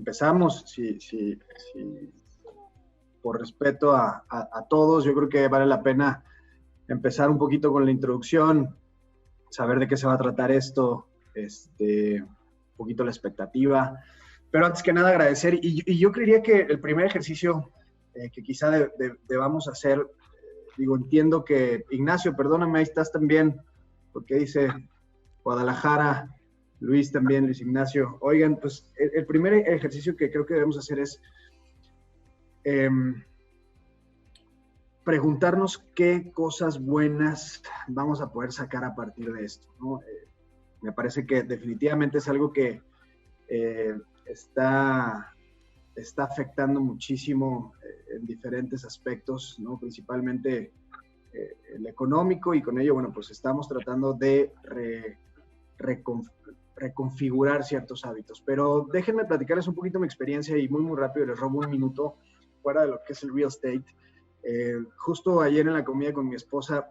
empezamos, por respeto a todos, yo creo que vale la pena empezar un poquito con la introducción, saber de qué se va a tratar esto, un poquito la expectativa. Pero antes que nada agradecer, y yo creería que el primer ejercicio que quizá debamos hacer, entiendo que, Ignacio, perdóname, ahí estás también, porque dice Guadalajara, Luis también, Luis Ignacio. Oigan, pues el primer ejercicio que creo que debemos hacer es preguntarnos qué cosas buenas vamos a poder sacar a partir de esto, ¿no? Me parece que definitivamente es algo que está afectando muchísimo en diferentes aspectos, ¿no? Principalmente el económico, y con ello, bueno, pues estamos tratando de reconfigurar ciertos hábitos. Pero déjenme platicarles un poquito mi experiencia y muy rápido, les robo un minuto fuera de lo que es el real estate. Justo ayer en la comida con mi esposa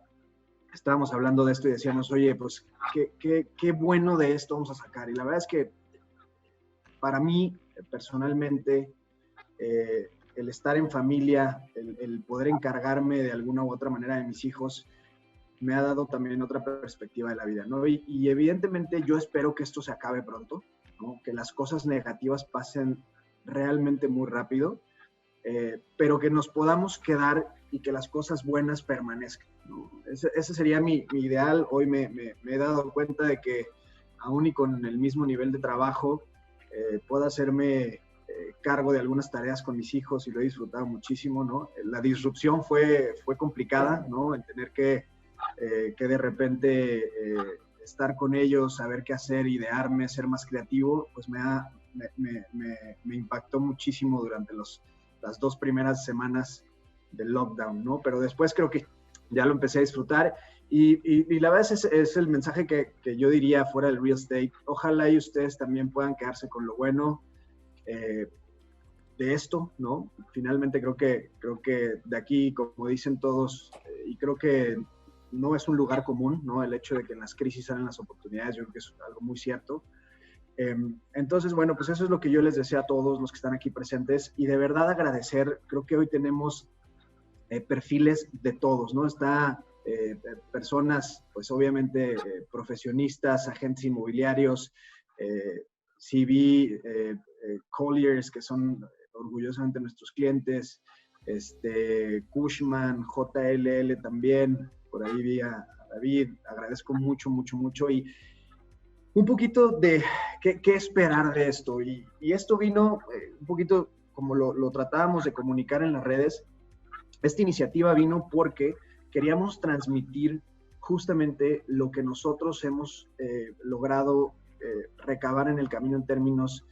estábamos hablando de esto y decíamos, oye, pues qué bueno de esto vamos a sacar. Y la verdad es que para mí, personalmente, el estar en familia, el poder encargarme de alguna u otra manera de mis hijos, me ha dado también otra perspectiva de la vida, ¿no? Y evidentemente yo espero que esto se acabe pronto, ¿no? Que las cosas negativas pasen realmente muy rápido, pero que nos podamos quedar y que las cosas buenas permanezcan, ¿no? Ese sería mi ideal. Hoy me he dado cuenta de que aún y con el mismo nivel de trabajo, puedo hacerme cargo de algunas tareas con mis hijos y lo he disfrutado muchísimo, ¿no? La disrupción fue complicada, ¿no? El tener que de repente estar con ellos, saber qué hacer, idearme, ser más creativo, pues me impactó muchísimo durante las 2 primeras semanas del lockdown, ¿no? Pero después creo que ya lo empecé a disfrutar y la verdad es el mensaje que yo diría fuera del real estate. Ojalá y ustedes también puedan quedarse con lo bueno de esto, ¿no? Finalmente creo que de aquí, como dicen todos, y creo que no es un lugar común, ¿no? El hecho de que en las crisis salen las oportunidades, yo creo que es algo muy cierto. Entonces, bueno, pues eso es lo que yo les deseo a todos los que están aquí presentes, y de verdad agradecer. Creo que hoy tenemos perfiles de todos, ¿no? Está personas, pues obviamente profesionistas, agentes inmobiliarios, CV, Colliers, que son orgullosamente nuestros clientes, Cushman, JLL también, por ahí vi a David, agradezco mucho, y un poquito de qué esperar de esto, y esto vino un poquito como lo tratábamos de comunicar en las redes. Esta iniciativa vino porque queríamos transmitir justamente lo que nosotros hemos logrado recabar en el camino en términos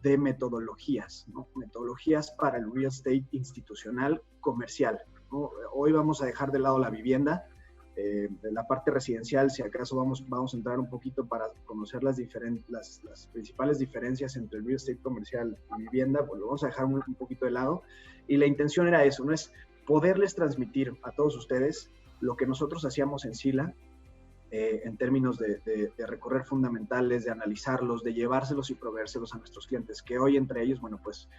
de metodologías, ¿no? Metodologías para el real estate institucional comercial, ¿no? Hoy vamos a dejar de lado la vivienda, de la parte residencial, si acaso vamos a entrar un poquito para conocer las principales diferencias entre el real estate comercial y vivienda, pues lo vamos a dejar un poquito de lado. Y la intención era eso, ¿no? Es poderles transmitir a todos ustedes lo que nosotros hacíamos en Sila, en términos de recorrer fundamentales, de analizarlos, de llevárselos y proveérselos a nuestros clientes, que hoy entre ellos, bueno, pues,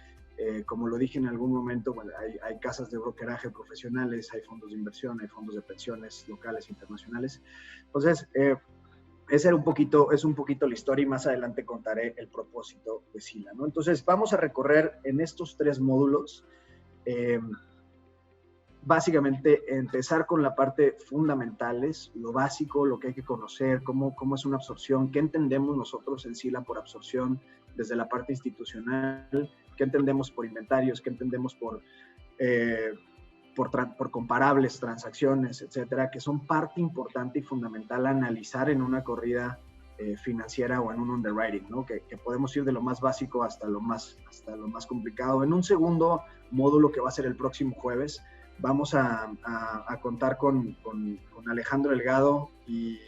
como lo dije en algún momento, bueno, hay casas de brokeraje profesionales, hay fondos de inversión, hay fondos de pensiones locales, internacionales. Entonces, es un poquito la historia, y más adelante contaré el propósito de Sila, ¿no? Entonces, vamos a recorrer en estos 3 módulos, básicamente empezar con la parte fundamentales, lo básico, lo que hay que conocer, cómo es una absorción, qué entendemos nosotros en Sila por absorción desde la parte institucional, qué entendemos por inventarios, qué entendemos por comparables, transacciones, etcétera, que son parte importante y fundamental a analizar en una corrida financiera o en un underwriting, ¿no? Que podemos ir de lo más básico hasta lo más complicado. En un segundo módulo, que va a ser el próximo jueves, vamos a contar con Alejandro Delgado, y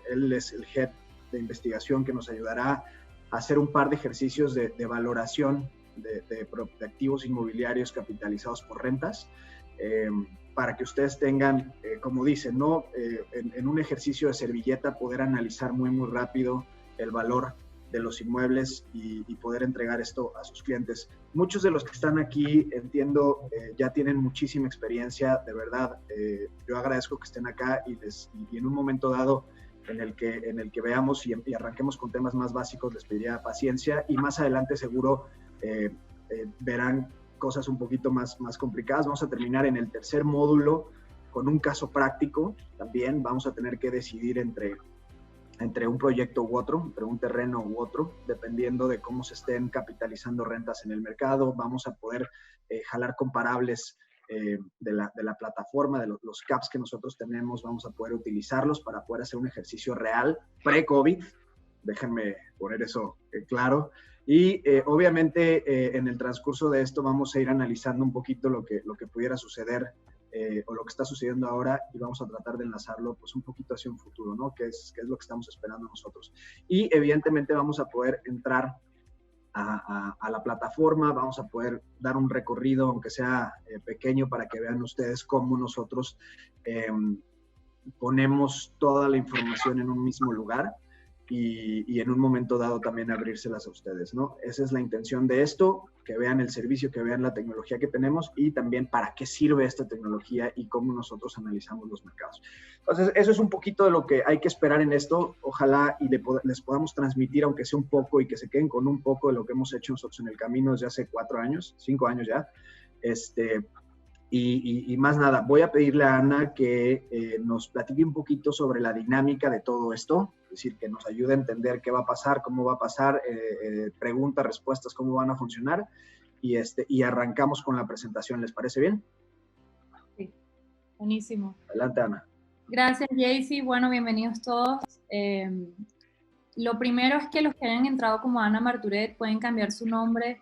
él es el head de investigación, que nos ayudará a hacer un par de ejercicios de valoración de activos inmobiliarios capitalizados por rentas, para que ustedes tengan, como dicen, ¿no? En un ejercicio de servilleta, poder analizar muy rápido el valor de los inmuebles y poder entregar esto a sus clientes. Muchos de los que están aquí, entiendo, ya tienen muchísima experiencia, de verdad. Yo agradezco que estén acá y en un momento dado en el que veamos y arranquemos con temas más básicos, les pediría paciencia y más adelante seguro verán cosas un poquito más complicadas. Vamos a terminar en el tercer módulo con un caso práctico. También vamos a tener que decidir entre un proyecto u otro, entre un terreno u otro, dependiendo de cómo se estén capitalizando rentas en el mercado. Vamos a poder jalar comparables de la plataforma, de los caps que nosotros tenemos, vamos a poder utilizarlos para poder hacer un ejercicio real pre-COVID. Déjenme poner eso claro. Y obviamente en el transcurso de esto vamos a ir analizando un poquito lo que pudiera suceder o lo que está sucediendo ahora y vamos a tratar de enlazarlo pues un poquito hacia un futuro, ¿no? Que es lo que estamos esperando nosotros. Y evidentemente vamos a poder entrar a la plataforma, vamos a poder dar un recorrido, aunque sea pequeño, para que vean ustedes cómo nosotros ponemos toda la información en un mismo lugar y en un momento dado también abrírselas a ustedes, ¿no? Esa es la intención de esto, que vean el servicio, que vean la tecnología que tenemos y también para qué sirve esta tecnología y cómo nosotros analizamos los mercados. Entonces, eso es un poquito de lo que hay que esperar en esto. Ojalá y les podamos transmitir, aunque sea un poco, y que se queden con un poco de lo que hemos hecho nosotros en el camino desde hace 4 años, 5 años ya. Y más nada, voy a pedirle a Ana que nos platique un poquito sobre la dinámica de todo esto, es decir, que nos ayude a entender qué va a pasar, cómo va a pasar, preguntas, respuestas, cómo van a funcionar, y arrancamos con la presentación. ¿Les parece bien? Sí, buenísimo. Adelante, Ana. Gracias, Jaycee. Bueno, bienvenidos todos. Lo primero es que los que hayan entrado como Ana Marturet pueden cambiar su nombre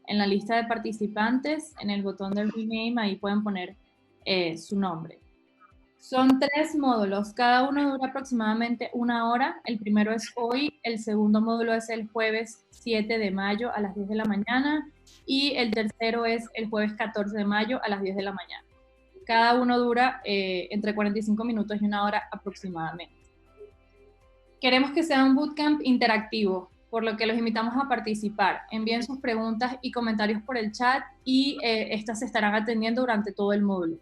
en la lista de participantes, en el botón del rename, ahí pueden poner su nombre. Son 3 módulos, cada uno dura aproximadamente 1 hora. El primero es hoy, el segundo módulo es el jueves 7 de mayo a las 10 de la mañana y el tercero es el jueves 14 de mayo a las 10 de la mañana. Cada uno dura entre 45 minutos y 1 hora aproximadamente. Queremos que sea un bootcamp interactivo, por lo que los invitamos a participar. Envíen sus preguntas y comentarios por el chat y estas se estarán atendiendo durante todo el módulo.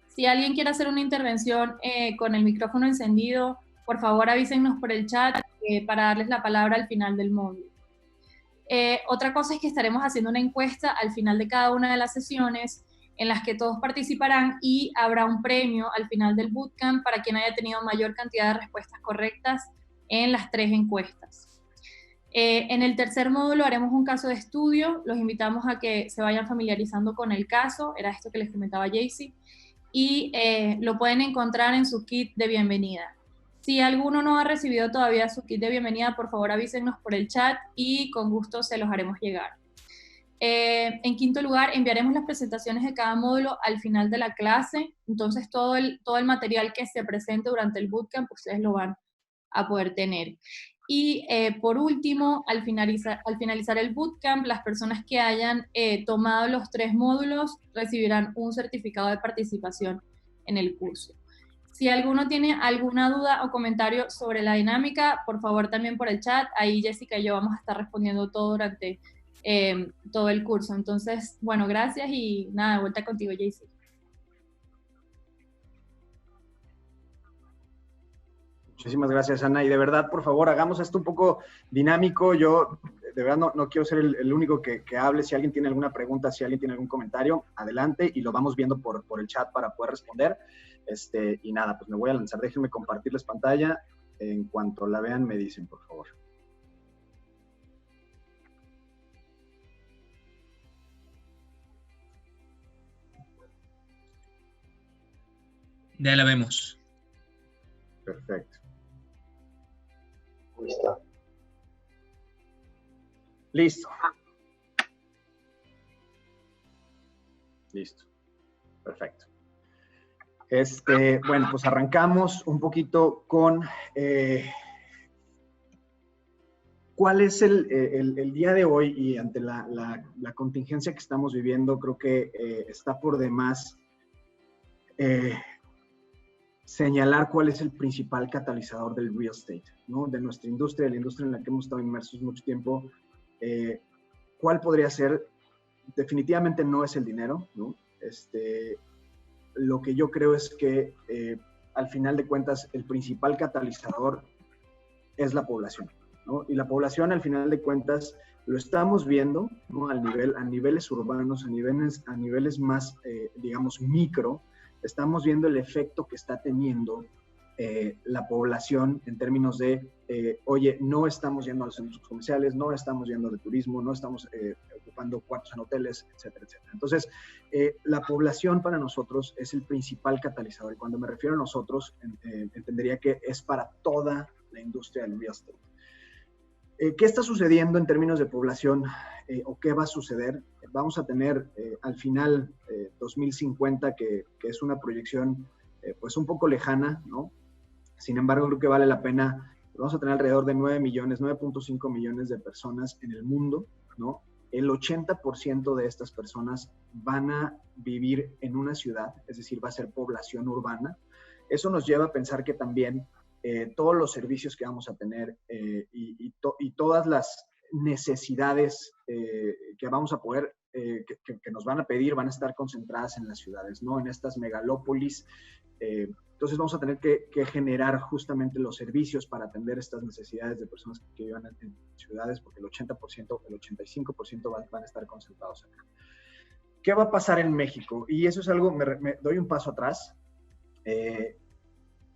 Si alguien quiere hacer una intervención con el micrófono encendido, por favor avísennos por el chat para darles la palabra al final del módulo. Otra cosa es que estaremos haciendo una encuesta al final de cada una de las sesiones en las que todos participarán y habrá un premio al final del bootcamp para quien haya tenido mayor cantidad de respuestas correctas en las 3 encuestas. En el tercer módulo haremos un caso de estudio, los invitamos a que se vayan familiarizando con el caso, era esto que les comentaba Jaycee, y lo pueden encontrar en su kit de bienvenida. Si alguno no ha recibido todavía su kit de bienvenida, por favor avísenos por el chat y con gusto se los haremos llegar. En quinto lugar, enviaremos las presentaciones de cada módulo al final de la clase, entonces todo el material que se presente durante el bootcamp ustedes lo van a poder tener. Y por último, al finalizar el bootcamp, las personas que hayan tomado los 3 módulos recibirán un certificado de participación en el curso. Si alguno tiene alguna duda o comentario sobre la dinámica, por favor también por el chat, ahí Jessica y yo vamos a estar respondiendo todo durante todo el curso. Entonces, bueno, gracias y nada, de vuelta contigo, Jaycee. Muchísimas gracias, Ana. Y de verdad, por favor, hagamos esto un poco dinámico. Yo, de verdad, no quiero ser el único que hable. Si alguien tiene alguna pregunta, si alguien tiene algún comentario, adelante y lo vamos viendo por el chat para poder responder. Y nada, pues me voy a lanzar. Déjenme compartirles pantalla. En cuanto la vean, me dicen, por favor. Ya la vemos. Perfecto. Listo. Listo. Listo. Perfecto. Bueno, pues arrancamos un poquito con cuál es el día de hoy y ante la contingencia que estamos viviendo. Creo que está por demás señalar cuál es el principal catalizador del real estate, ¿no? De nuestra industria, de la industria en la que hemos estado inmersos mucho tiempo. ¿Cuál podría ser? Definitivamente no es el dinero, ¿no? Lo que yo creo es que al final de cuentas el principal catalizador es la población, ¿no? Y la población al final de cuentas lo estamos viendo, ¿no? A niveles urbanos, a niveles más, digamos, micro, estamos viendo el efecto que está teniendo la población en términos de, oye, no estamos yendo a los centros comerciales, no estamos yendo de turismo, no estamos ocupando cuartos en hoteles, etcétera, etcétera. Entonces, la población para nosotros es el principal catalizador. Y cuando me refiero a nosotros, entendería que es para toda la industria del real estate. ¿Qué está sucediendo en términos de población o qué va a suceder? Vamos a tener al final 2050, que es una proyección pues un poco lejana, ¿no? Sin embargo, creo que vale la pena. Vamos a tener alrededor de 9 millones, 9.5 millones de personas en el mundo, ¿no? El 80% de estas personas van a vivir en una ciudad, es decir, va a ser población urbana. Eso nos lleva a pensar que también todos los servicios que vamos a tener y todas las necesidades que vamos a poder, que nos van a pedir, van a estar concentradas en las ciudades, ¿no? En estas megalópolis. Entonces vamos a tener que generar justamente los servicios para atender estas necesidades de personas que vivan en ciudades, porque el 80%, el 85% van a estar concentrados acá. ¿Qué va a pasar en México? Y eso es algo, me doy un paso atrás.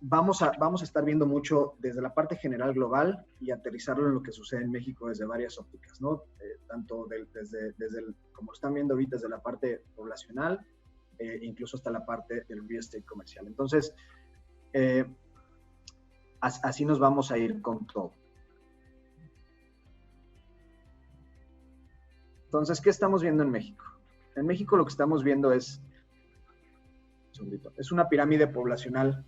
Vamos a estar viendo mucho desde la parte general global y aterrizarlo en lo que sucede en México desde varias ópticas, ¿no? Tanto como están viendo ahorita, desde la parte poblacional, incluso hasta la parte del real estate comercial. Entonces, así nos vamos a ir con todo. Entonces, ¿qué estamos viendo en México? En México lo que estamos viendo es una pirámide poblacional,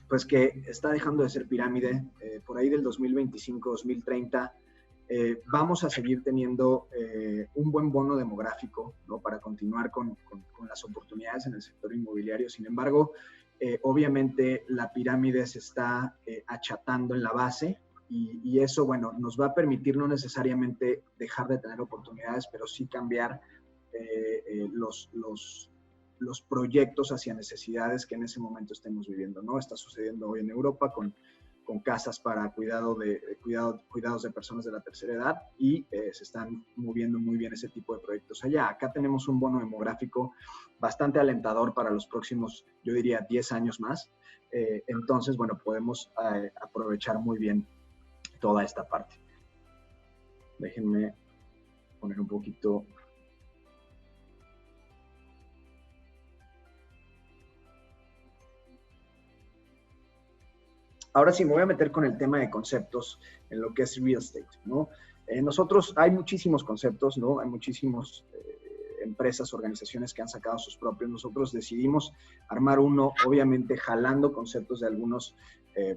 pues que está dejando de ser pirámide. Por ahí del 2025-2030 vamos a seguir teniendo un buen bono demográfico, ¿no? Para continuar con las oportunidades en el sector inmobiliario. Sin embargo, obviamente la pirámide se está achatando en la base y eso, bueno, nos va a permitir no necesariamente dejar de tener oportunidades, pero sí cambiar los proyectos hacia necesidades que en ese momento estemos viviendo, ¿no? Está sucediendo hoy en Europa con casas para cuidados de personas de la tercera edad y se están moviendo muy bien ese tipo de proyectos allá. Acá tenemos un bono demográfico bastante alentador para los próximos, yo diría, 10 años más. Entonces, bueno, podemos aprovechar muy bien toda esta parte. Déjenme poner un poquito... Ahora sí, me voy a meter con el tema de conceptos en lo que es real estate, ¿no? Nosotros, hay muchísimos conceptos, ¿no? Hay muchísimas empresas, organizaciones que han sacado sus propios. Nosotros decidimos armar uno, obviamente jalando conceptos de algunos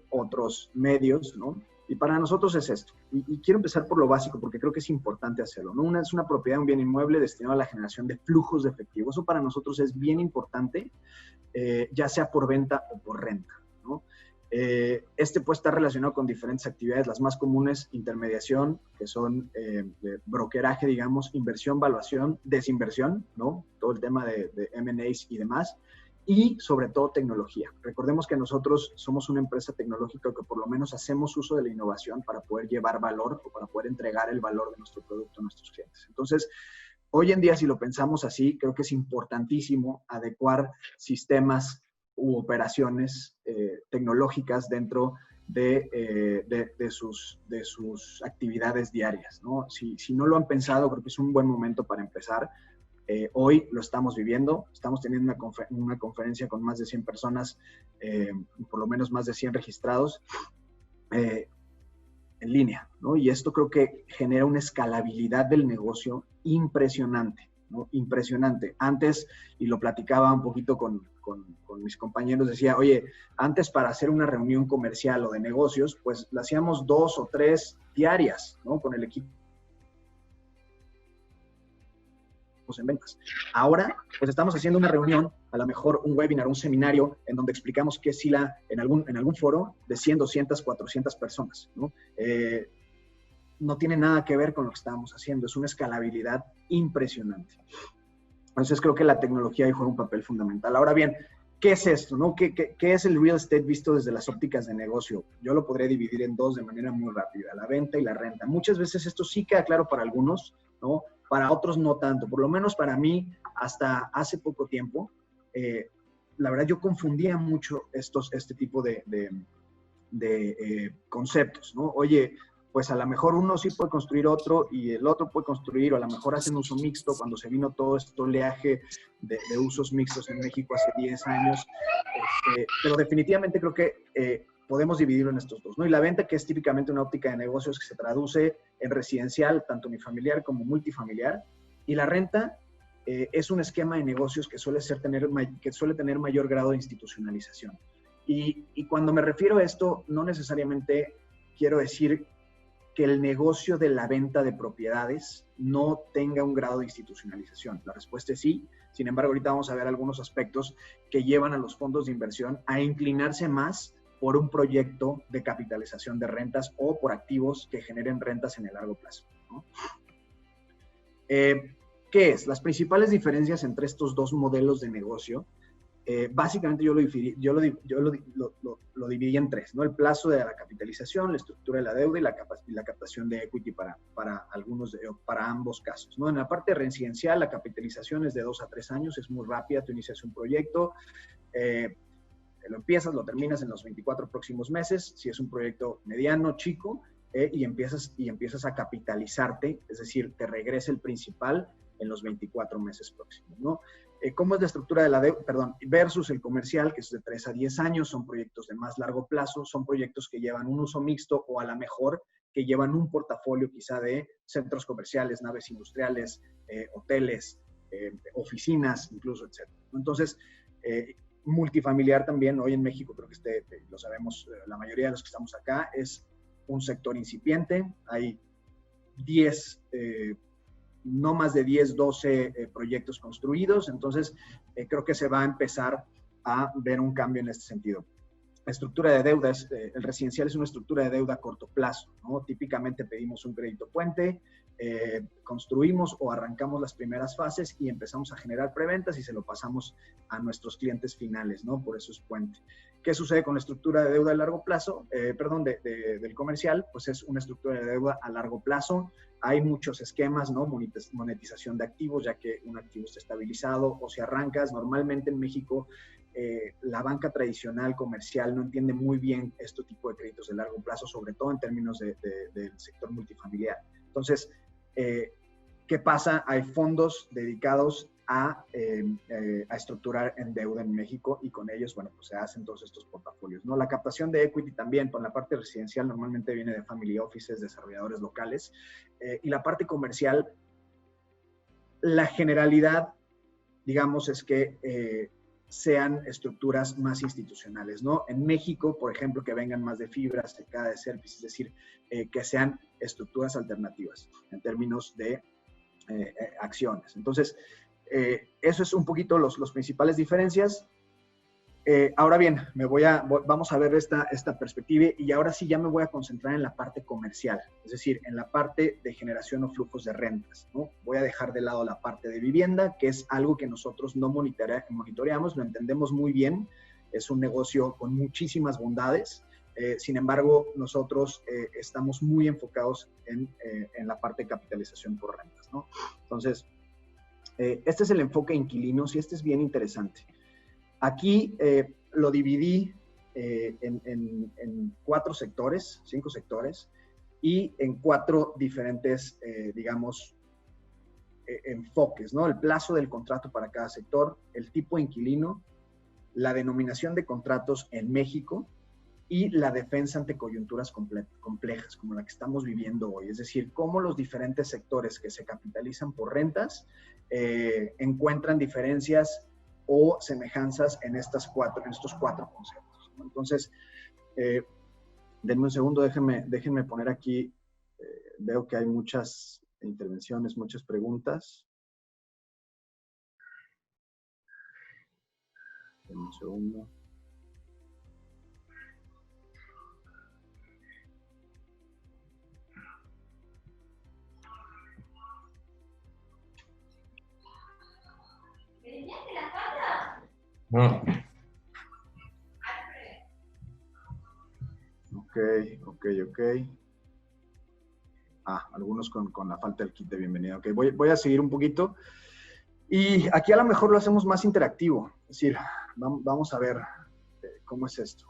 otros medios, ¿no? Y para nosotros es esto. Y quiero empezar por lo básico, porque creo que es importante hacerlo, ¿no? Una es una propiedad, un bien inmueble destinado a la generación de flujos de efectivo. Eso para nosotros es bien importante, ya sea por venta o por renta, ¿no? Este puede estar relacionado con diferentes actividades, las más comunes: intermediación, que son brokeraje, digamos, inversión, valuación, desinversión, ¿no? Todo el tema de M&As y demás, y sobre todo tecnología. Recordemos que nosotros somos una empresa tecnológica que por lo menos hacemos uso de la innovación para poder llevar valor o para poder entregar el valor de nuestro producto a nuestros clientes. Entonces, hoy en día, si lo pensamos así, creo que es importantísimo adecuar sistemas u operaciones tecnológicas dentro de sus actividades diarias, ¿no? Si no lo han pensado, creo que es un buen momento para empezar. Hoy lo estamos viviendo, estamos teniendo una conferencia con más de 100 personas, por lo menos más de 100 registrados en línea, ¿no? Y esto creo que genera una escalabilidad del negocio impresionante, ¿no? Impresionante. Antes, y lo platicaba un poquito con mis compañeros, decía, oye, antes para hacer una reunión comercial o de negocios, pues la hacíamos 2 o 3 diarias, ¿no? Con el equipo en ventas. Ahora, pues estamos haciendo una reunión, a lo mejor un webinar, un seminario, en donde explicamos qué es Sila en algún foro de 100, 200, 400 personas, ¿no? No tiene nada que ver con lo que estábamos haciendo, es una escalabilidad impresionante. Entonces creo que la tecnología ahí juega un papel fundamental. Ahora bien, ¿qué es esto, no? ¿Qué es el real estate visto desde las ópticas de negocio? Yo lo podría dividir en dos de manera muy rápida, la venta y la renta. Muchas veces esto sí queda claro para algunos, ¿no? Para otros no tanto. Por lo menos para mí, hasta hace poco tiempo, la verdad yo confundía mucho este tipo de conceptos, ¿no? Oye, pues a lo mejor uno sí puede construir otro y el otro puede construir, o a lo mejor hacen uso mixto cuando se vino todo este oleaje de usos mixtos en México hace 10 años. Pero definitivamente creo que podemos dividirlo en estos dos, ¿no? Y la venta, que es típicamente una óptica de negocios que se traduce en residencial, tanto unifamiliar como multifamiliar. Y la renta es un esquema de negocios que suele tener mayor grado de institucionalización. Y cuando me refiero a esto, no necesariamente quiero decir que el negocio de la venta de propiedades no tenga un grado de institucionalización. La respuesta es sí. Sin embargo, ahorita vamos a ver algunos aspectos que llevan a los fondos de inversión a inclinarse más por un proyecto de capitalización de rentas o por activos que generen rentas en el largo plazo, ¿no? ¿Qué es? Las principales diferencias entre estos dos modelos de negocio. Básicamente yo lo dividí en tres, ¿no? El plazo de la capitalización, la estructura de la deuda y la captación de equity para ambos casos, ¿no? En la parte residencial, la capitalización es de 2 a 3 años, es muy rápida. Tú inicias un proyecto, lo empiezas, lo terminas en los 24 próximos meses. Si es un proyecto mediano, chico, y empiezas a capitalizarte, es decir, te regresa el principal en los 24 meses próximos, ¿no? ¿Cómo es la estructura de la deuda? Versus el comercial, que es de 3 a 10 años, son proyectos de más largo plazo, son proyectos que llevan un uso mixto o a la mejor que llevan un portafolio quizá de centros comerciales, naves industriales, hoteles, oficinas, incluso, etc. Entonces, multifamiliar también, hoy en México, creo que lo sabemos, la mayoría de los que estamos acá, es un sector incipiente. Hay 10 no más de 10, 12 proyectos construidos. Entonces, creo que se va a empezar a ver un cambio en este sentido. La estructura de deuda, el residencial es una estructura de deuda a corto plazo, ¿no? Típicamente pedimos un crédito puente, construimos o arrancamos las primeras fases y empezamos a generar preventas y se lo pasamos a nuestros clientes finales, ¿no? Por eso es puente. ¿Qué sucede con la estructura de deuda a largo plazo? Del comercial, pues es una estructura de deuda a largo plazo. Hay muchos esquemas, ¿no? Monetización de activos, ya que un activo está estabilizado, o si arrancas, normalmente en México, la banca tradicional comercial no entiende muy bien este tipo de créditos de largo plazo, sobre todo en términos del sector multifamiliar. Entonces, ¿qué pasa? Hay fondos dedicados a estructurar en deuda en México y con ellos, bueno, pues se hacen todos estos portafolios, ¿no? La captación de equity también, por la parte residencial, normalmente viene de family offices, desarrolladores locales, y la parte comercial, la generalidad, digamos, es que sean estructuras más institucionales, ¿no? En México, por ejemplo, que vengan más de fibras, cerca de servicios, es decir, que sean estructuras alternativas en términos de acciones. Entonces, eso es un poquito las principales diferencias. Ahora bien, vamos a ver esta perspectiva y ahora sí ya me voy a concentrar en la parte comercial, es decir, en la parte de generación o flujos de rentas, ¿no? Voy a dejar de lado la parte de vivienda, que es algo que nosotros no monitoreamos, lo entendemos muy bien, es un negocio con muchísimas bondades. Sin embargo, nosotros estamos muy enfocados en la parte de capitalización por rentas, ¿no? Entonces, este es el enfoque de inquilinos y este es bien interesante. Aquí lo dividí en 4 sectores, 5 sectores, y en 4 diferentes, digamos, enfoques, ¿no? El plazo del contrato para cada sector, el tipo de inquilino, la denominación de contratos en México y la defensa ante coyunturas complejas, como la que estamos viviendo hoy. Es decir, cómo los diferentes sectores que se capitalizan por rentas encuentran diferencias o semejanzas en estos 4 conceptos, ¿no? Entonces, denme un segundo, déjenme poner aquí, veo que hay muchas intervenciones, muchas preguntas. Un segundo. No. Ok. Algunos con la falta del kit de bienvenida. Ok, voy a seguir un poquito. Y aquí a lo mejor lo hacemos más interactivo. Es decir, vamos a ver cómo es esto.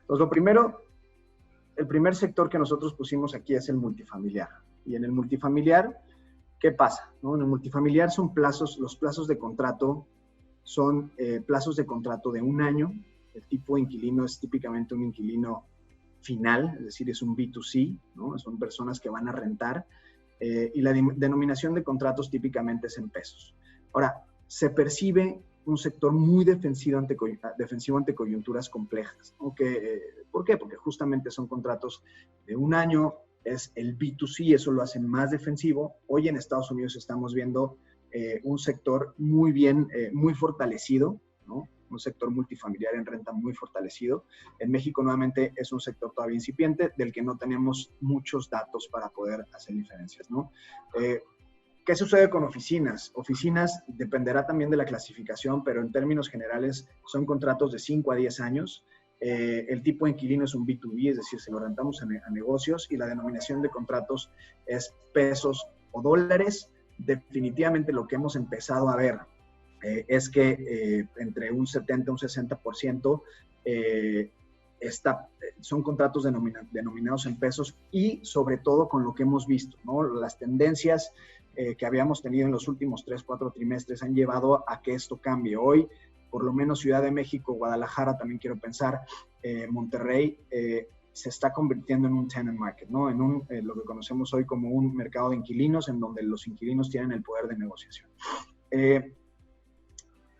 Pues lo primero, el primer sector que nosotros pusimos aquí es el multifamiliar. Y en el multifamiliar, ¿qué pasa? ¿No? En el multifamiliar son plazos, los plazos de contrato son plazos de contrato de 1 año. El tipo de inquilino es típicamente un inquilino final, es decir, es un B2C, ¿no? Son personas que van a rentar, y la denominación de contratos típicamente es en pesos. Ahora, se percibe un sector muy defensivo ante coyunturas complejas, ¿no? ¿Por qué? Porque justamente son contratos de 1 año, es el B2C, eso lo hace más defensivo. Hoy en Estados Unidos estamos viendo un sector muy fortalecido, ¿no? Un sector multifamiliar en renta muy fortalecido. En México nuevamente es un sector todavía incipiente del que no tenemos muchos datos para poder hacer diferencias, ¿no? ¿Qué sucede con oficinas? Oficinas dependerá también de la clasificación, pero en términos generales son contratos de 5 a 10 años. El tipo de inquilino es un B2B, es decir, se lo rentamos a negocios, y la denominación de contratos es pesos o dólares. Definitivamente lo que hemos empezado a ver es que entre un 70 y un 60% son contratos denominados en pesos, y sobre todo con lo que hemos visto, ¿no? Las tendencias que habíamos tenido en los últimos 3, 4 trimestres han llevado a que esto cambie. Hoy, por lo menos Ciudad de México, Guadalajara, también quiero pensar, Monterrey, se está convirtiendo en un tenant market, ¿no? En lo que conocemos hoy como un mercado de inquilinos, en donde los inquilinos tienen el poder de negociación.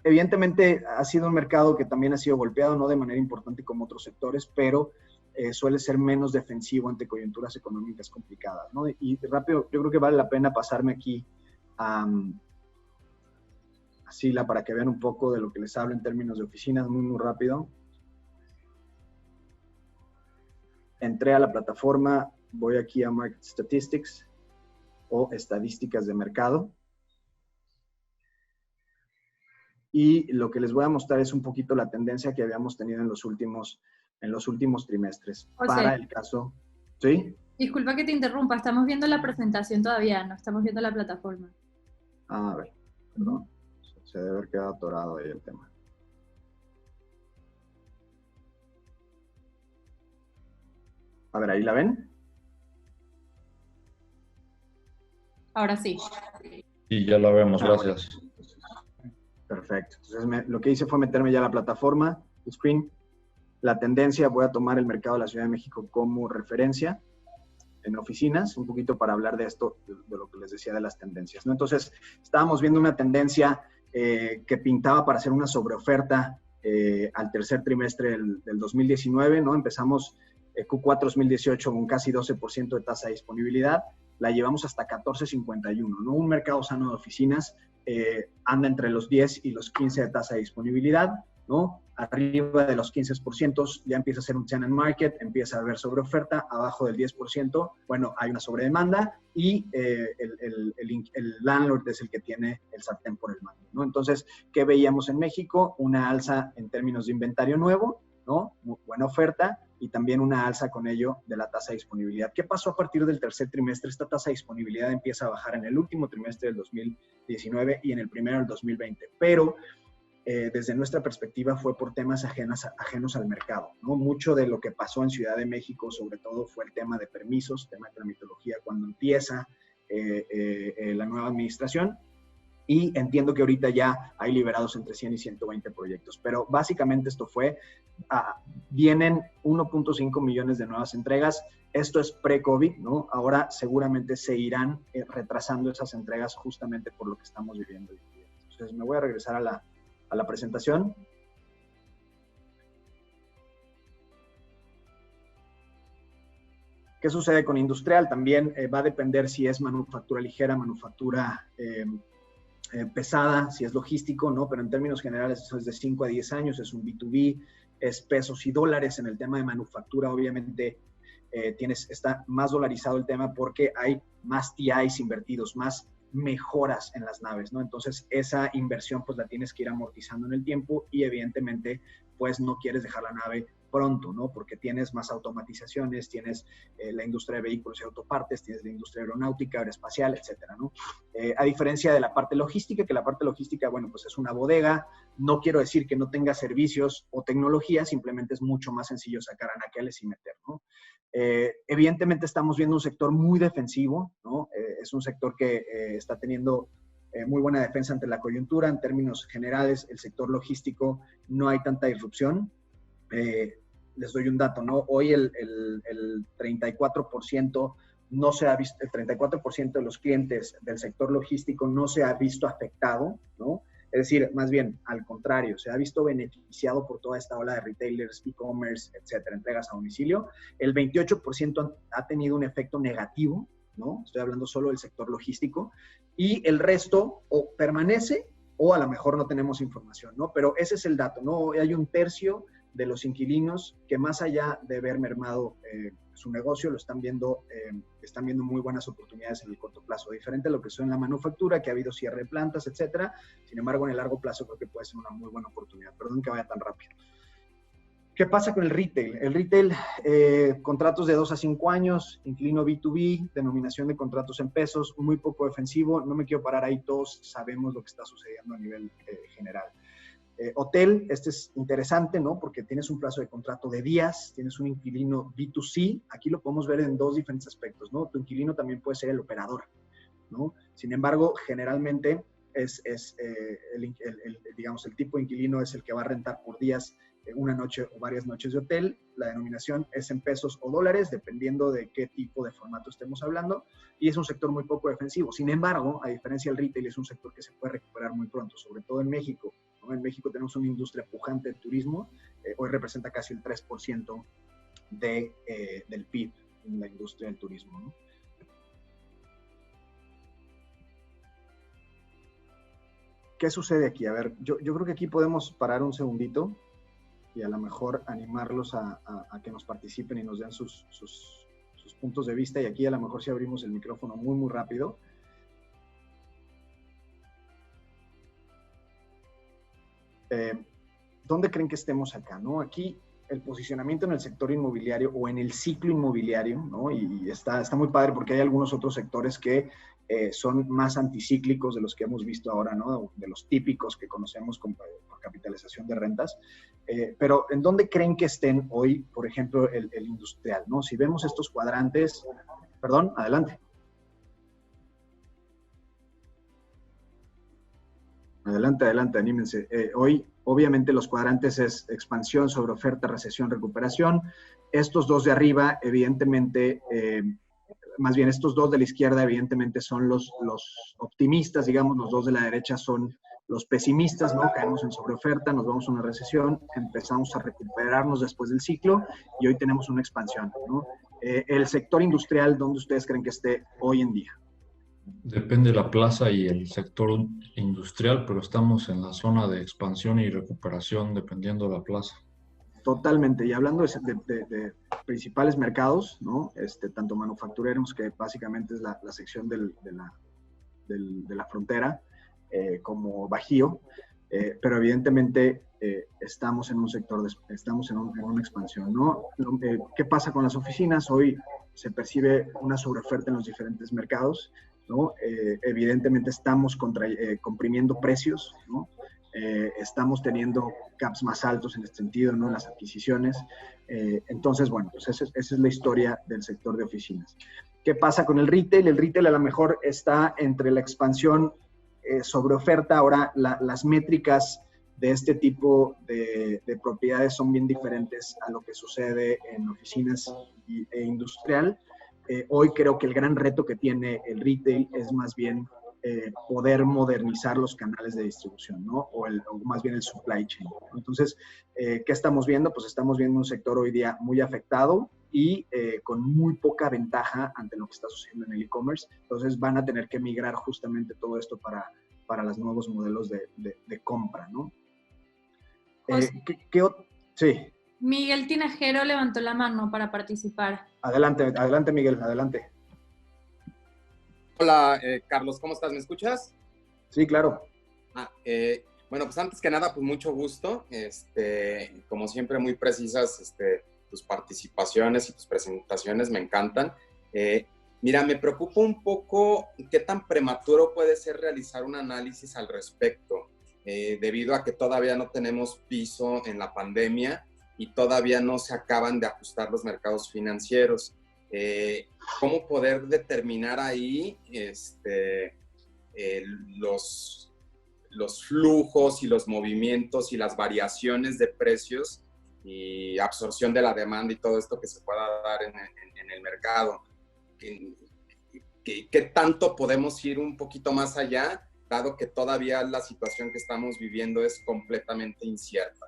Evidentemente ha sido un mercado que también ha sido golpeado, no de manera importante como otros sectores, pero suele ser menos defensivo ante coyunturas económicas complicadas, ¿no? Y rápido, yo creo que vale la pena pasarme aquí a Sila para que vean un poco de lo que les hablo en términos de oficinas, muy rápido. Entré a la plataforma, voy aquí a Market Statistics o estadísticas de mercado. Y lo que les voy a mostrar es un poquito la tendencia que habíamos tenido en los últimos trimestres. Para el caso, ¿sí? Disculpa que te interrumpa, estamos viendo la presentación todavía, no estamos viendo la plataforma. A ver, perdón. Se debe haber quedado atorado ahí el tema. A ver, ¿ahí la ven? Ahora sí. Y ya la vemos, gracias. Perfecto. Entonces, lo que hice fue meterme ya a la plataforma, screen. La tendencia, voy a tomar el mercado de la Ciudad de México como referencia en oficinas, un poquito para hablar de esto, de lo que les decía de las tendencias, ¿no? Entonces, estábamos viendo una tendencia que pintaba para hacer una sobreoferta al tercer trimestre del 2019, ¿no? Empezamos Q4 2018 con casi 12% de tasa de disponibilidad, la llevamos hasta 14.51, ¿no? Un mercado sano de oficinas anda entre los 10 y los 15 de tasa de disponibilidad, ¿no? Arriba de los 15% ya empieza a ser un tenant market, empieza a haber sobreoferta, abajo del 10%, bueno, hay una sobredemanda y el landlord es el que tiene el sartén por el mango, ¿no? Entonces, ¿qué veíamos en México? Una alza en términos de inventario nuevo, ¿no? Muy buena oferta, y también una alza con ello de la tasa de disponibilidad. ¿Qué pasó a partir del tercer trimestre? Esta tasa de disponibilidad empieza a bajar en el último trimestre del 2019 y en el primero del 2020, pero desde nuestra perspectiva fue por temas ajenos al mercado, ¿no? Mucho de lo que pasó en Ciudad de México, sobre todo, fue el tema de permisos, tema de tramitología, cuando empieza la nueva administración. Y entiendo que ahorita ya hay liberados entre 100 y 120 proyectos. Pero básicamente esto fue, vienen 1.5 millones de nuevas entregas. Esto es pre-COVID, ¿no? Ahora seguramente se irán retrasando esas entregas justamente por lo que estamos viviendo hoy en día. Entonces me voy a regresar a la presentación. ¿Qué sucede con industrial? También va a depender si es manufactura ligera, manufactura pesada, si es logístico, ¿no? Pero en términos generales eso es de 5 a 10 años, es un B2B, es pesos y dólares. En el tema de manufactura, obviamente, está más dolarizado el tema porque hay más TIs invertidos, más mejoras en las naves, ¿no? Entonces, esa inversión, pues, la tienes que ir amortizando en el tiempo y, evidentemente, pues, no quieres dejar la nave pronto, ¿no? Porque tienes más automatizaciones, tienes la industria de vehículos y autopartes, tienes la industria aeronáutica, aeroespacial, etcétera, ¿no? A diferencia de la parte logística, que la parte logística, bueno, pues es una bodega. No quiero decir que no tenga servicios o tecnología, simplemente es mucho más sencillo sacar anaqueles y meter, ¿no? Evidentemente estamos viendo un sector muy defensivo, ¿no? Es un sector que está teniendo muy buena defensa ante la coyuntura. En términos generales, el sector logístico no hay tanta disrupción. Les doy un dato, ¿no? Hoy el 34% no se ha visto, el 34% de los clientes del sector logístico no se ha visto afectado, ¿no? Es decir, más bien, al contrario, se ha visto beneficiado por toda esta ola de retailers, e-commerce, etcétera, entregas a domicilio. El 28% ha tenido un efecto negativo, ¿no? Estoy hablando solo del sector logístico. Y el resto o permanece o a lo mejor no tenemos información, ¿no? Pero ese es el dato, ¿no? Hay un tercio de los inquilinos que, más allá de ver mermado su negocio, lo están viendo muy buenas oportunidades en el corto plazo, diferente a lo que son en la manufactura, que ha habido cierre de plantas, etcétera. Sin embargo, en el largo plazo creo que puede ser una muy buena oportunidad. Perdón que vaya tan rápido. ¿Qué pasa con el retail? El retail, contratos de 2 a 5 años, inquilino B2B, denominación de contratos en pesos, muy poco defensivo. No me quiero parar ahí, todos sabemos lo que está sucediendo a nivel general. Hotel, este es interesante, ¿no? Porque tienes un plazo de contrato de días, tienes un inquilino B2C. Aquí lo podemos ver en dos diferentes aspectos, ¿no? Tu inquilino también puede ser el operador, ¿no? Sin embargo, generalmente digamos, el tipo de inquilino es el que va a rentar por días una noche o varias noches de hotel. La denominación es en pesos o dólares, dependiendo de qué tipo de formato estemos hablando, y es un sector muy poco defensivo. Sin embargo, a diferencia del retail, es un sector que se puede recuperar muy pronto, sobre todo en México, ¿no? En México tenemos una industria pujante de turismo. Hoy representa casi el 3% del PIB en la industria del turismo, ¿no? ¿Qué sucede aquí? A ver, yo creo que aquí podemos parar un segundito y a lo mejor animarlos a que nos participen y nos den sus puntos de vista. Y aquí a lo mejor si abrimos el micrófono muy, muy rápido. ¿Dónde creen que estemos acá, no? Aquí el posicionamiento en el sector inmobiliario o en el ciclo inmobiliario, ¿no? Y está muy padre porque hay algunos otros sectores que son más anticíclicos de los que hemos visto ahora, ¿no? De los típicos que conocemos por capitalización de rentas. Pero ¿en dónde creen que estén hoy, por ejemplo, el industrial, ¿no? Si vemos estos cuadrantes, perdón, adelante. Adelante, anímense. Hoy, obviamente, los cuadrantes es expansión sobre oferta, recesión, recuperación. Estos dos de arriba, evidentemente, más bien estos dos de la izquierda, evidentemente, son los optimistas, digamos. Los dos de la derecha son los pesimistas, ¿no? Caemos en sobreoferta, nos vamos a una recesión, empezamos a recuperarnos después del ciclo y hoy tenemos una expansión, ¿no? El sector industrial, ¿dónde ustedes creen que esté hoy en día? Depende de la plaza y el sector industrial, pero estamos en la zona de expansión y recuperación dependiendo de la plaza. Totalmente. Y hablando de principales mercados, ¿no? Tanto manufactureros, que básicamente es la sección de la frontera, como Bajío, pero evidentemente estamos en un sector, estamos en una expansión, ¿no? ¿Qué pasa con las oficinas? Hoy se percibe una sobreoferta en los diferentes mercados, ¿no? Evidentemente estamos comprimiendo precios, ¿no? Estamos teniendo caps más altos en este sentido, ¿no? En las adquisiciones. Entonces, bueno, pues esa es la historia del sector de oficinas. ¿Qué pasa con el retail? El retail a lo mejor está entre la expansión sobre oferta. Ahora, las métricas de este tipo de propiedades son bien diferentes a lo que sucede en oficinas e industrial. Hoy creo que el gran reto que tiene el retail es más bien poder modernizar los canales de distribución, ¿no? O más bien el supply chain. Entonces, ¿qué estamos viendo? Pues estamos viendo un sector hoy día muy afectado y con muy poca ventaja ante lo que está sucediendo en el e-commerce. Entonces, van a tener que migrar justamente todo esto para para los nuevos modelos de compra, ¿no? José, Sí. Miguel Tinajero levantó la mano para participar. Adelante, Miguel, adelante. Hola, Carlos, ¿cómo estás? ¿Me escuchas? Sí, claro. Bueno, pues antes que nada, pues mucho gusto. Como siempre, muy precisas tus participaciones y tus presentaciones, me encantan. Mira, me preocupa un poco qué tan prematuro puede ser realizar un análisis al respecto, debido a que todavía no tenemos piso en la pandemia y todavía no se acaban de ajustar los mercados financieros. ¿Cómo poder determinar ahí los flujos y los movimientos y las variaciones de precios y absorción de la demanda y todo esto que se pueda dar en el mercado? ¿Qué tanto podemos ir un poquito más allá, dado que todavía la situación que estamos viviendo es completamente incierta?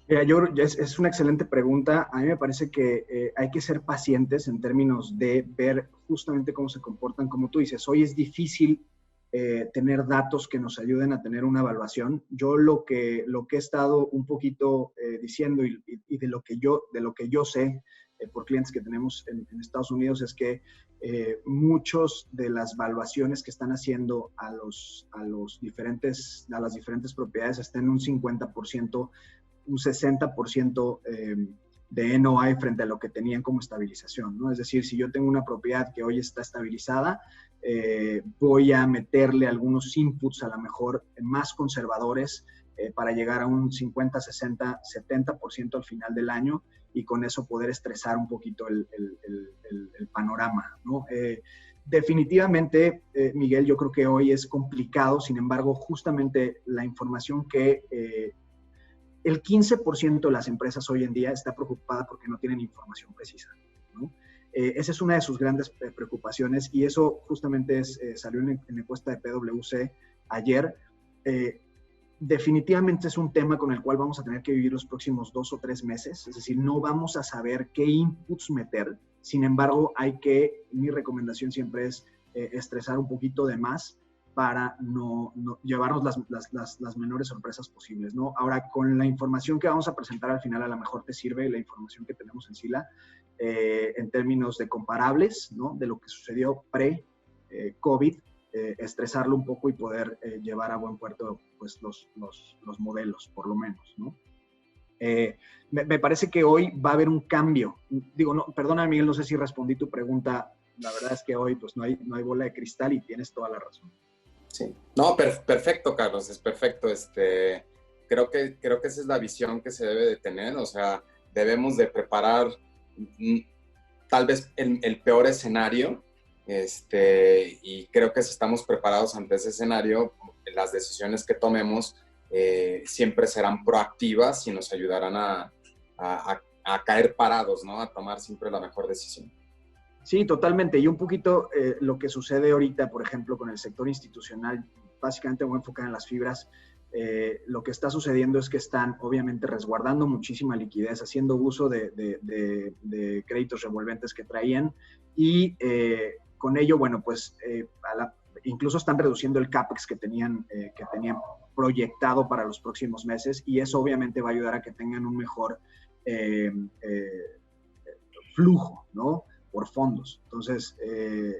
Mira, es una excelente pregunta. A mí me parece que hay que ser pacientes en términos de ver justamente cómo se comportan. Como tú dices, hoy es difícil tener datos que nos ayuden a tener una evaluación. Yo lo que he estado un poquito diciendo y de lo que yo sé por clientes que tenemos en Estados Unidos es que muchos de las valuaciones que están haciendo a las diferentes propiedades están en un 50%, un 60% de NOI frente a lo que tenían como estabilización, ¿no? Es decir, si yo tengo una propiedad que hoy está estabilizada, voy a meterle algunos inputs a lo mejor más conservadores para llegar a un 50, 60, 70% al final del año y con eso poder estresar un poquito el panorama, ¿no? Definitivamente, Miguel, yo creo que hoy es complicado, sin embargo, justamente la información que el 15% de las empresas hoy en día está preocupada porque no tienen información precisa, ¿no? Esa es una de sus grandes preocupaciones y eso justamente salió en la encuesta de PwC ayer. Definitivamente es un tema con el cual vamos a tener que vivir los próximos 2 o 3 meses, es decir, no vamos a saber qué inputs meter. Sin embargo, mi recomendación siempre es estresar un poquito de más para no llevarnos las menores sorpresas posibles, ¿no? Ahora, con la información que vamos a presentar al final, a lo mejor te sirve la información que tenemos en Sila en términos de comparables, ¿no? De lo que sucedió pre-COVID, estresarlo un poco y poder llevar a buen puerto pues, los modelos, por lo menos, ¿no? Me parece que hoy va a haber un cambio. Digo, no, perdona, Miguel, no sé si respondí tu pregunta. La verdad es que hoy pues, no hay bola de cristal y tienes toda la razón. Sí, no, perfecto, Carlos, es perfecto. Creo que esa es la visión que se debe de tener, o sea, debemos de preparar tal vez el peor escenario, y creo que si estamos preparados ante ese escenario, las decisiones que tomemos siempre serán proactivas y nos ayudarán a caer parados, ¿no? A tomar siempre la mejor decisión. Sí, totalmente. Y un poquito lo que sucede ahorita, por ejemplo, con el sector institucional, básicamente voy a enfocar en las fibras. Lo que está sucediendo es que están obviamente resguardando muchísima liquidez, haciendo uso de créditos revolventes que traían y con ello, bueno, pues incluso están reduciendo el CAPEX que tenían proyectado para los próximos meses y eso obviamente va a ayudar a que tengan un mejor flujo, ¿no? Por fondos, entonces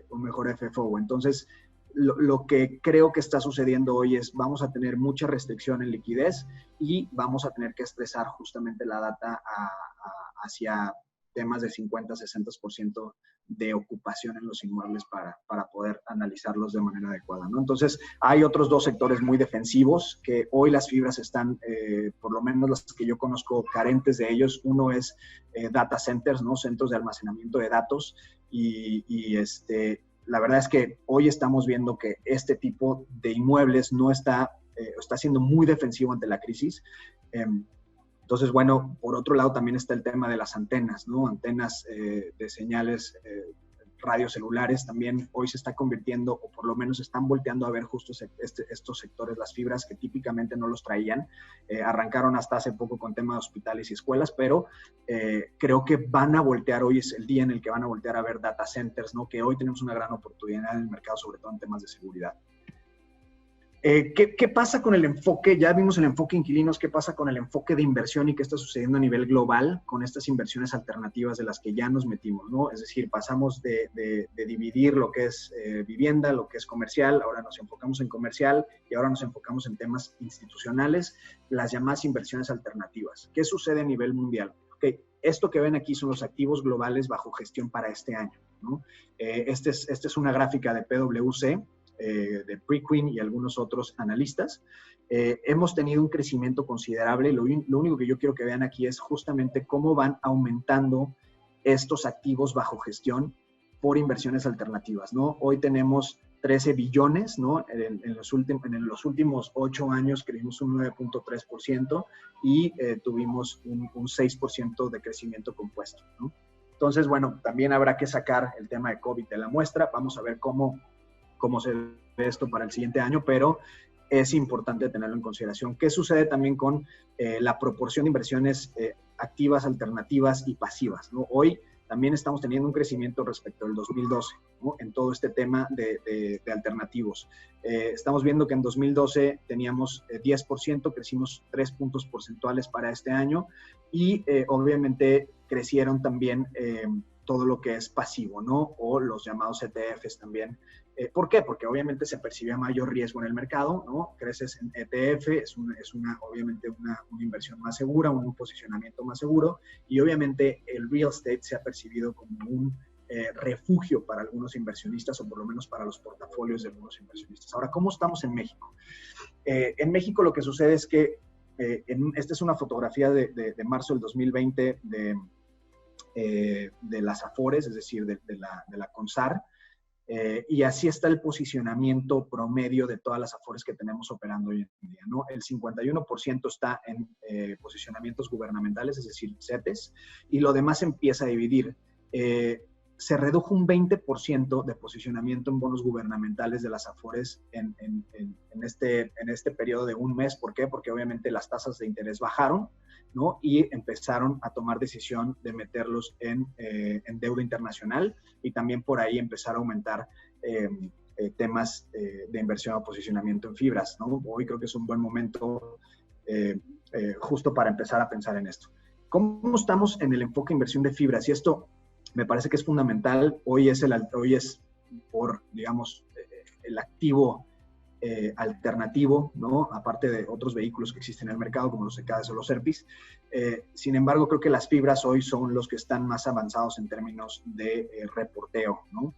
un mejor FFO. Entonces, lo que creo que está sucediendo hoy es vamos a tener mucha restricción en liquidez y vamos a tener que estresar justamente la data hacia temas de 50-60% de ocupación en los inmuebles para poder analizarlos de manera adecuada, ¿no? Entonces, hay otros 2 sectores muy defensivos que hoy las fibras están, por lo menos las que yo conozco, carentes de ellos. Uno es data centers, ¿no? Centros de almacenamiento de datos y la verdad es que hoy estamos viendo que este tipo de inmuebles no está siendo muy defensivo ante la crisis. Entonces, bueno, por otro lado también está el tema de las antenas, ¿no? Antenas de señales radiocelulares también hoy se está convirtiendo, o por lo menos están volteando a ver justo estos sectores, las fibras que típicamente no los traían. Arrancaron hasta hace poco con temas de hospitales y escuelas, pero creo que van a voltear, hoy es el día en el que van a voltear a ver data centers, ¿no? Que hoy tenemos una gran oportunidad en el mercado, sobre todo en temas de seguridad. ¿Qué pasa con el enfoque? Ya vimos el enfoque inquilinos, ¿qué pasa con el enfoque de inversión y qué está sucediendo a nivel global con estas inversiones alternativas de las que ya nos metimos, ¿no? Es decir, pasamos de dividir lo que es vivienda, lo que es comercial, ahora nos enfocamos en comercial y ahora nos enfocamos en temas institucionales, las llamadas inversiones alternativas. ¿Qué sucede a nivel mundial? Okay, esto que ven aquí son los activos globales bajo gestión para este año, ¿no? Esta es una gráfica de PwC, de Preqin y algunos otros analistas. Hemos tenido un crecimiento considerable. Lo único que yo quiero que vean aquí es justamente cómo van aumentando estos activos bajo gestión por inversiones alternativas, ¿no? Hoy tenemos 13 billones, ¿no? En los últimos 8 años crecimos un 9.3% y tuvimos un 6% de crecimiento compuesto, ¿no? Entonces, bueno, también habrá que sacar el tema de COVID de la muestra. Vamos a ver cómo se ve esto para el siguiente año, pero es importante tenerlo en consideración. ¿Qué sucede también con la proporción de inversiones activas, alternativas y pasivas, ¿no? Hoy también estamos teniendo un crecimiento respecto al 2012, ¿no? En todo este tema de alternativos. Estamos viendo que en 2012 teníamos 10%, crecimos 3 puntos porcentuales para este año y obviamente crecieron también todo lo que es pasivo, ¿no? O los llamados ETFs también. ¿Por qué? Porque obviamente se percibía mayor riesgo en el mercado, ¿no? Creces en ETF, obviamente una inversión más segura, un posicionamiento más seguro, y obviamente el real estate se ha percibido como un refugio para algunos inversionistas, o por lo menos para los portafolios de algunos inversionistas. Ahora, ¿cómo estamos en México? En México lo que sucede es que, esta es una fotografía de marzo del 2020 de las Afores, es decir, de la CONSAR, y así está el posicionamiento promedio de todas las Afores que tenemos operando hoy en día, ¿no? El 51% está en posicionamientos gubernamentales, es decir, CETES, y lo demás empieza a dividir. Se redujo un 20% de posicionamiento en bonos gubernamentales de las Afores en este periodo de un mes. ¿Por qué? Porque obviamente las tasas de interés bajaron, ¿no? Y empezaron a tomar decisión de meterlos en deuda internacional y también por ahí empezar a aumentar temas de inversión o posicionamiento en fibras, ¿no? Hoy creo que es un buen momento justo para empezar a pensar en esto. ¿Cómo estamos en el enfoque de inversión de fibras? Y esto me parece que es fundamental. Hoy es por, digamos, el activo alternativo, ¿no? Aparte de otros vehículos que existen en el mercado, como los ECADES o los ERPIs. Sin embargo, creo que las fibras hoy son los que están más avanzados en términos de reporteo, ¿no?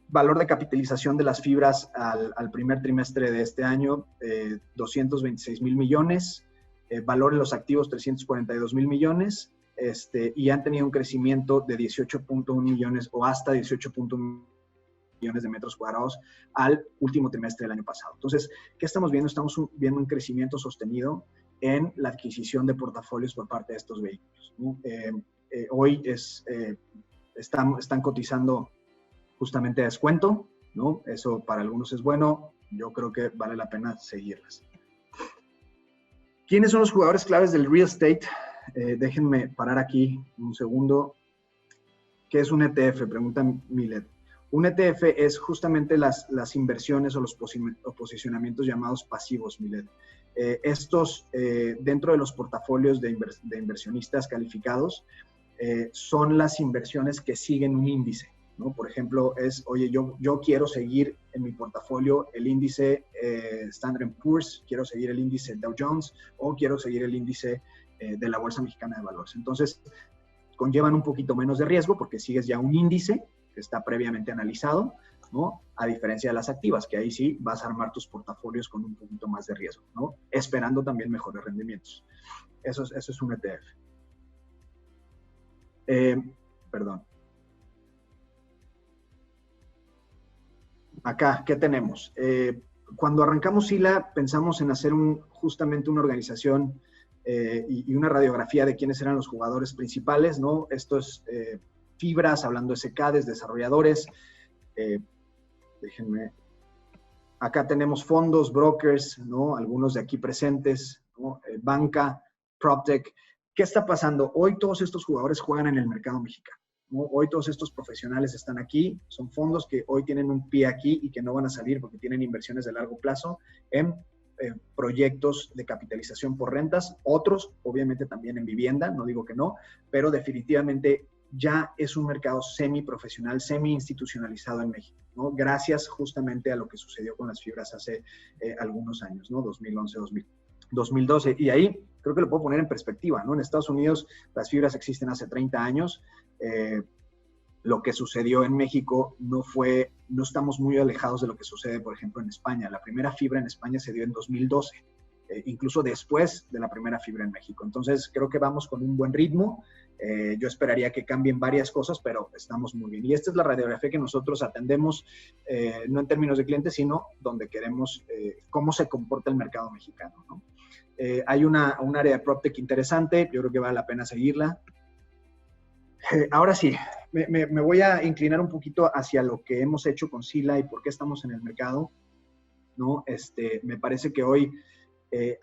Valor de capitalización de las fibras al primer trimestre de este año, 226,000 millones. Valor de los activos, 342,000 millones. Y han tenido un crecimiento de 18.1 millones o hasta 18.1 millones de metros cuadrados al último trimestre del año pasado. Entonces, ¿qué estamos viendo? Estamos viendo un crecimiento sostenido en la adquisición de portafolios por parte de estos vehículos, ¿no? Hoy están cotizando justamente a descuento, ¿no? Eso para algunos es bueno. Yo creo que vale la pena seguirlas. ¿Quiénes son los jugadores claves del real estate? Déjenme parar aquí un segundo. ¿Qué es un ETF? Pregunta Milet. Un ETF es justamente las inversiones o los posicionamientos llamados pasivos, Milet. Estos, dentro de los portafolios de inversionistas calificados, son las inversiones que siguen un índice, ¿no? Por ejemplo, oye, yo quiero seguir en mi portafolio el índice Standard & Poor's, quiero seguir el índice Dow Jones o quiero seguir el índice de la Bolsa Mexicana de Valores. Entonces, conllevan un poquito menos de riesgo porque sigues ya un índice que está previamente analizado, ¿no? A diferencia de las activas, que ahí sí vas a armar tus portafolios con un poquito más de riesgo, ¿no? Esperando también mejores rendimientos. Eso es un ETF. Perdón. Acá, ¿qué tenemos? Cuando arrancamos SILA, pensamos en hacer justamente una organización y una radiografía de quiénes eran los jugadores principales, ¿no? Esto es fibras, hablando de SECADES, desarrolladores. Déjenme. Acá tenemos fondos, brokers, ¿no? Algunos de aquí presentes, ¿no? Banca, PropTech. ¿Qué está pasando? Hoy todos estos jugadores juegan en el mercado mexicano, ¿no? Hoy todos estos profesionales están aquí, son fondos que hoy tienen un pie aquí y que no van a salir porque tienen inversiones de largo plazo en proyectos de capitalización por rentas, otros obviamente también en vivienda, no digo que no, pero definitivamente ya es un mercado semiprofesional, semi-institucionalizado en México, ¿no? Gracias justamente a lo que sucedió con las fibras hace algunos años, ¿no? 2011, 2012. Y ahí creo que lo puedo poner en perspectiva, ¿no? En Estados Unidos las fibras existen hace 30 años. Lo que sucedió en México no estamos muy alejados de lo que sucede, por ejemplo, en España. La primera fibra en España se dio en 2012, incluso después de la primera fibra en México. Entonces, creo que vamos con un buen ritmo. Yo esperaría que cambien varias cosas, pero estamos muy bien. Y esta es la radiografía que nosotros atendemos, no en términos de clientes, sino donde queremos cómo se comporta el mercado mexicano, ¿no? Hay un área de PropTech interesante, yo creo que vale la pena seguirla. Ahora sí, me voy a inclinar un poquito hacia lo que hemos hecho con Sila y por qué estamos en el mercado, ¿no? Me parece que hoy,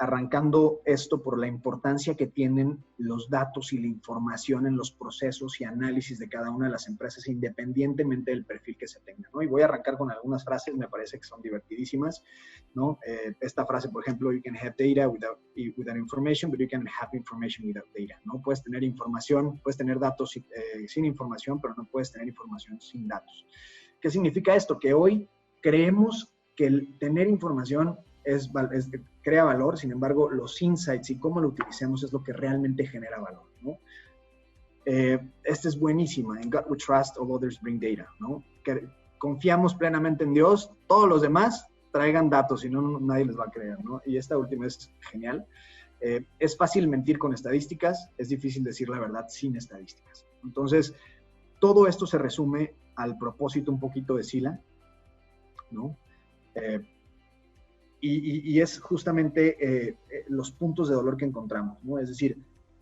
arrancando esto por la importancia que tienen los datos y la información en los procesos y análisis de cada una de las empresas, independientemente del perfil que se tenga, ¿no? Y voy a arrancar con algunas frases, me parece que son divertidísimas, ¿no? Esta frase, por ejemplo, you can have data without information, but you can have information without data, ¿no? Puedes tener información, puedes tener datos sin información, pero no puedes tener información sin datos. ¿Qué significa esto? Que hoy creemos que el tener información crea valor, sin embargo, los insights y cómo lo utilicemos es lo que realmente genera valor, ¿no? Esta es buenísima. In God we trust, all others bring data, ¿no? Que confiamos plenamente en Dios, todos los demás traigan datos, si no, nadie les va a creer, ¿no? Y esta última es genial. Es fácil mentir con estadísticas, es difícil decir la verdad sin estadísticas. Entonces, todo esto se resume al propósito un poquito de Sila, ¿no? Y es justamente los puntos de dolor que encontramos, ¿no? Es decir,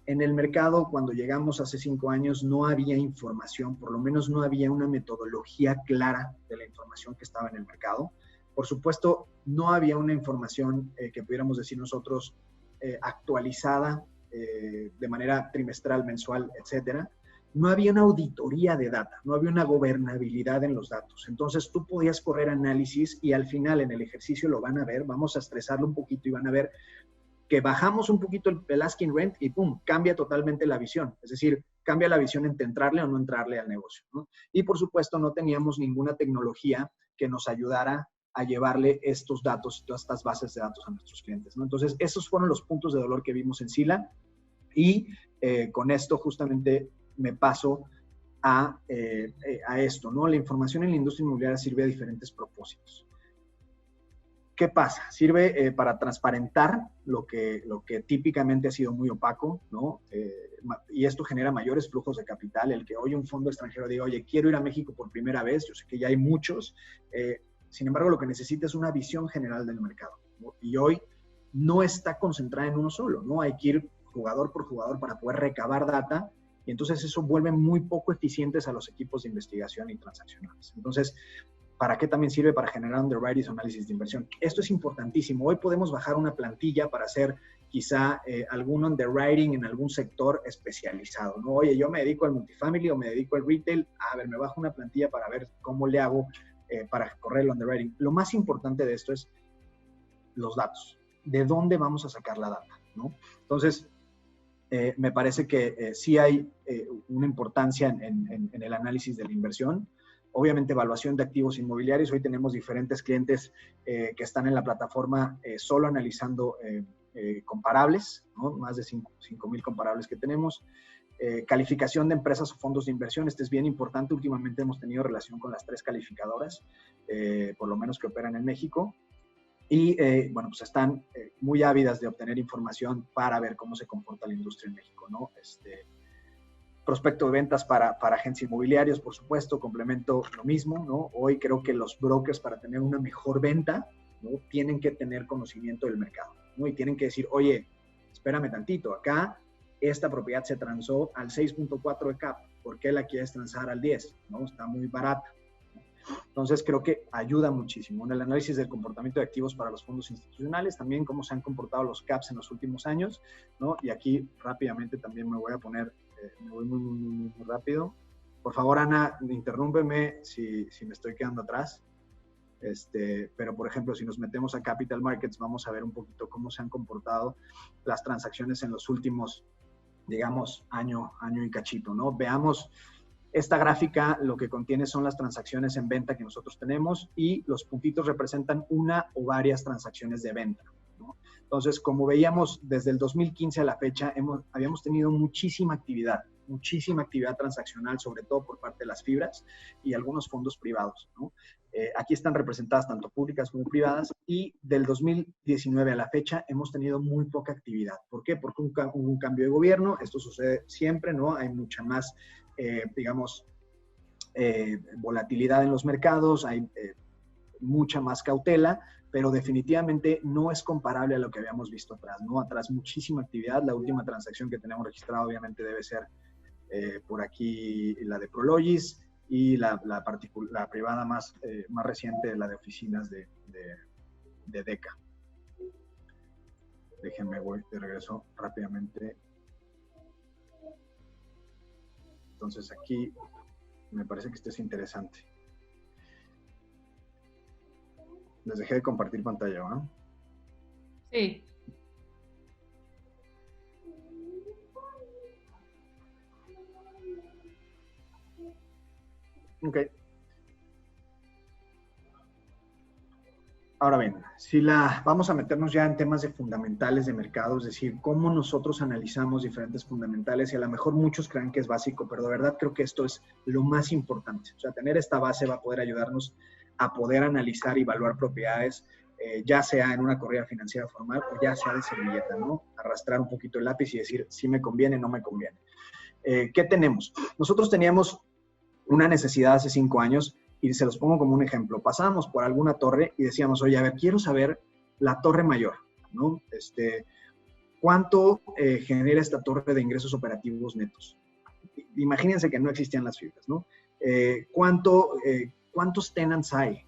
en el mercado, cuando llegamos hace 5 años, no había información, por lo menos no había una metodología clara de la información que estaba en el mercado. Por supuesto, no había una información que pudiéramos decir nosotros actualizada de manera trimestral, mensual, etcétera. No había una auditoría de data, no había una gobernabilidad en los datos. Entonces tú podías correr análisis y al final en el ejercicio lo van a ver, vamos a estresarlo un poquito y van a ver que bajamos un poquito el asking rent y ¡pum!, cambia totalmente la visión. Es decir, cambia la visión entre entrarle o no entrarle al negocio, ¿no? Y por supuesto no teníamos ninguna tecnología que nos ayudara a llevarle estos datos, todas estas bases de datos a nuestros clientes, ¿no? Entonces esos fueron los puntos de dolor que vimos en Sila y con esto justamente me paso a esto, ¿no? La información en la industria inmobiliaria sirve a diferentes propósitos. ¿Qué pasa? Sirve para transparentar lo que típicamente ha sido muy opaco, ¿no? Y esto genera mayores flujos de capital. El que hoy un fondo extranjero diga, oye, quiero ir a México por primera vez, yo sé que ya hay muchos, sin embargo, lo que necesita es una visión general del mercado, ¿no? Y hoy no está concentrada en uno solo, ¿no? Hay que ir jugador por jugador para poder recabar data. Y entonces eso vuelve muy poco eficientes a los equipos de investigación y transaccionales. Entonces, ¿para qué también sirve? Para generar underwriting o análisis de inversión. Esto es importantísimo. Hoy podemos bajar una plantilla para hacer quizá algún underwriting en algún sector especializado, ¿no? Oye, yo me dedico al multifamily o me dedico al retail. A ver, me bajo una plantilla para ver cómo le hago para correr el underwriting. Lo más importante de esto es los datos. ¿De dónde vamos a sacar la data, ¿no? Entonces, me parece que sí hay una importancia en el análisis de la inversión. Obviamente, evaluación de activos inmobiliarios. Hoy tenemos diferentes clientes que están en la plataforma solo analizando comparables, ¿no? Más de 5,000 comparables que tenemos. Calificación de empresas o fondos de inversión. Este es bien importante. Últimamente hemos tenido relación con las 3 calificadoras, por lo menos que operan en México. Y, bueno, pues están muy ávidas de obtener información para ver cómo se comporta la industria en México, ¿no? Prospecto de ventas para agentes inmobiliarios, por supuesto, complemento lo mismo, ¿no? Hoy creo que los brokers, para tener una mejor venta, ¿no?, tienen que tener conocimiento del mercado, ¿no? Y tienen que decir, oye, espérame tantito, acá esta propiedad se transó al 6.4 de cap, ¿por qué la quieres transar al 10? ¿No? Está muy barata. Entonces, creo que ayuda muchísimo en el análisis del comportamiento de activos para los fondos institucionales, también cómo se han comportado los caps en los últimos años, ¿no? Y aquí rápidamente también me voy a poner, me voy muy rápido. Por favor, Ana, interrúmpeme si me estoy quedando atrás. Pero, por ejemplo, si nos metemos a Capital Markets, vamos a ver un poquito cómo se han comportado las transacciones en los últimos, digamos, año y cachito, ¿no? Veamos esta gráfica, lo que contiene son las transacciones en venta que nosotros tenemos y los puntitos representan una o varias transacciones de venta, ¿no? Entonces, como veíamos desde el 2015 a la fecha, habíamos tenido muchísima actividad transaccional, sobre todo por parte de las fibras y algunos fondos privados, ¿no? Aquí están representadas tanto públicas como privadas y del 2019 a la fecha hemos tenido muy poca actividad. ¿Por qué? Porque hubo un cambio de gobierno, esto sucede siempre, ¿no? Hay mucha más, volatilidad en los mercados, hay mucha más cautela, pero definitivamente no es comparable a lo que habíamos visto atrás, ¿no? Atrás muchísima actividad. La última transacción que tenemos registrada obviamente debe ser por aquí la de Prologis y la privada más reciente, la de oficinas de DECA. Déjenme, voy de regreso rápidamente. Entonces aquí me parece que esto es interesante. Les dejé de compartir pantalla, ¿no? Sí. Ok. Ahora bien, vamos a meternos ya en temas de fundamentales de mercado, es decir, cómo nosotros analizamos diferentes fundamentales y a lo mejor muchos creen que es básico, pero de verdad creo que esto es lo más importante. O sea, tener esta base va a poder ayudarnos a poder analizar y evaluar propiedades, ya sea en una corrida financiera formal o ya sea de servilleta, ¿no? Arrastrar un poquito el lápiz y decir si me conviene, no me conviene. ¿Qué tenemos? Nosotros teníamos una necesidad hace 5 años y se los pongo como un ejemplo. Pasábamos por alguna torre y decíamos, oye, a ver, quiero saber la torre mayor, ¿no? ¿Cuánto genera esta torre de ingresos operativos netos? Imagínense que no existían las fibras, ¿no? ¿Cuántos tenants hay?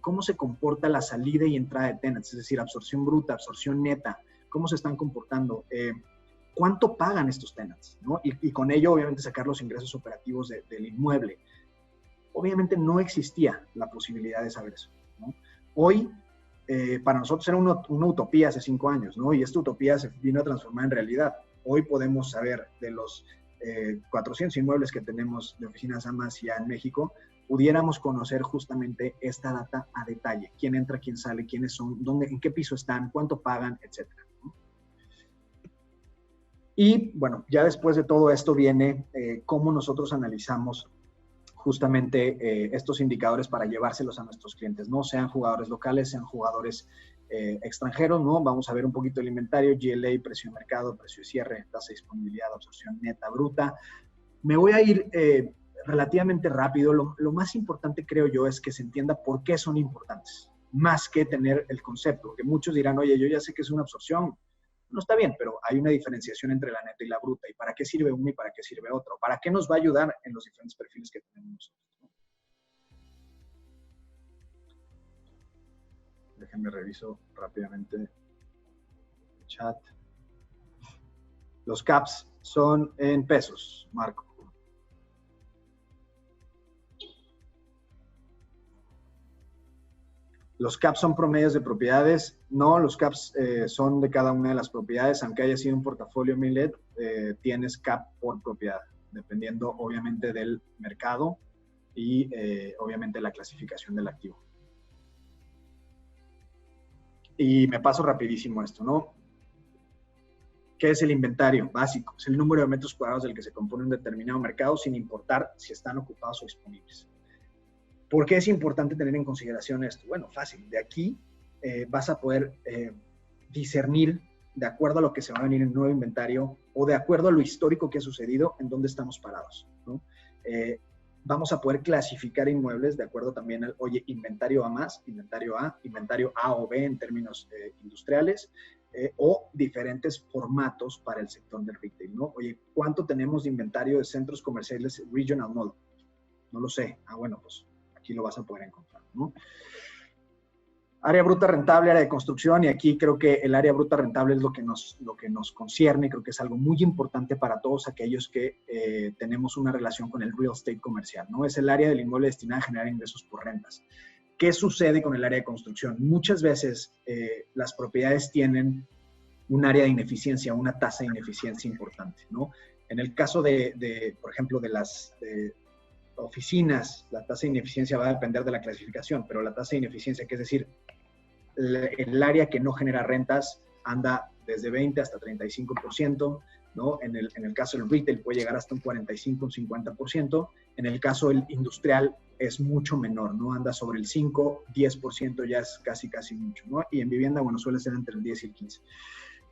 ¿Cómo se comporta la salida y entrada de tenants? Es decir, absorción bruta, absorción neta, ¿cómo se están comportando? ¿Cuánto pagan estos tenants, ¿no? Y con ello, obviamente, sacar los ingresos operativos del inmueble. Obviamente no existía la posibilidad de saber eso, ¿no? Hoy, para nosotros era una utopía hace 5 años, ¿no? Y esta utopía se vino a transformar en realidad. Hoy podemos saber de los 400 inmuebles que tenemos de oficinas AMAS ya en México, pudiéramos conocer justamente esta data a detalle. Quién entra, quién sale, quiénes son, dónde, en qué piso están, cuánto pagan, etcétera, ¿no? Y bueno, ya después de todo esto viene cómo nosotros analizamos justamente estos indicadores para llevárselos a nuestros clientes, ¿no? Sean jugadores locales, sean jugadores extranjeros, ¿no? Vamos a ver un poquito el inventario, GLA, precio de mercado, precio de cierre, tasa de disponibilidad, absorción neta, bruta. Me voy a ir relativamente rápido. Lo más importante, creo yo, es que se entienda por qué son importantes, más que tener el concepto, porque muchos dirán, oye, yo ya sé que es una absorción. No está bien, pero hay una diferenciación entre la neta y la bruta. ¿Y para qué sirve uno y para qué sirve otro? ¿Para qué nos va a ayudar en los diferentes perfiles que tenemos nosotros? Déjenme reviso rápidamente el chat. Los caps son en pesos, Marco. Los caps son promedios de propiedades. No, los caps son de cada una de las propiedades. Aunque haya sido un portafolio Milet, tienes cap por propiedad, dependiendo obviamente del mercado y obviamente la clasificación del activo. Y me paso rapidísimo esto, ¿no? ¿Qué es el inventario? Básico. Es el número de metros cuadrados del que se compone un determinado mercado, sin importar si están ocupados o disponibles. ¿Por qué es importante tener en consideración esto? Bueno, fácil. De aquí vas a poder discernir, de acuerdo a lo que se va a venir en el nuevo inventario o de acuerdo a lo histórico que ha sucedido, en dónde estamos parados, ¿no? Vamos a poder clasificar inmuebles de acuerdo también al, oye, inventario A más, inventario A o B en términos industriales, o diferentes formatos para el sector del retail, ¿no? Oye, ¿cuánto tenemos de inventario de centros comerciales Regional Mall? No lo sé. Ah, bueno, pues aquí lo vas a poder encontrar, ¿no? Área bruta rentable, área de construcción, y aquí creo que el área bruta rentable es lo que nos concierne. Creo que es algo muy importante para todos aquellos que tenemos una relación con el real estate comercial, ¿no? Es el área del inmueble destinada a generar ingresos por rentas. ¿Qué sucede con el área de construcción? Muchas veces las propiedades tienen un área de ineficiencia, una tasa de ineficiencia importante, ¿no? En el caso por ejemplo, de las oficinas, la tasa de ineficiencia va a depender de la clasificación, pero la tasa de ineficiencia, que es decir, el área que no genera rentas anda desde 20 hasta 35%, ¿no? En el caso del retail puede llegar hasta un 45, un 50%. En el caso del industrial es mucho menor, ¿no? Anda sobre el 5, 10%, ya es casi mucho, ¿no? Y en vivienda, bueno, suele ser entre el 10 y el 15.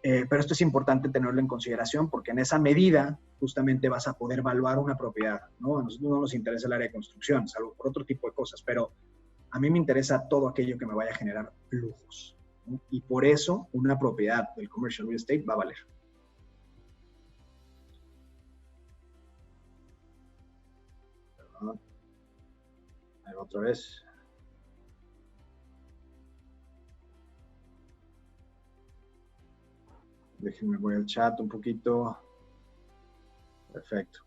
Pero esto es importante tenerlo en consideración porque en esa medida justamente vas a poder evaluar una propiedad, ¿no? A nosotros no nos interesa el área de construcción, salvo por otro tipo de cosas, pero a mí me interesa todo aquello que me vaya a generar lujos, ¿no? Y por eso una propiedad del commercial real estate va a valer. Perdón. Ahí va otra vez. Déjenme, voy al chat un poquito. Perfecto.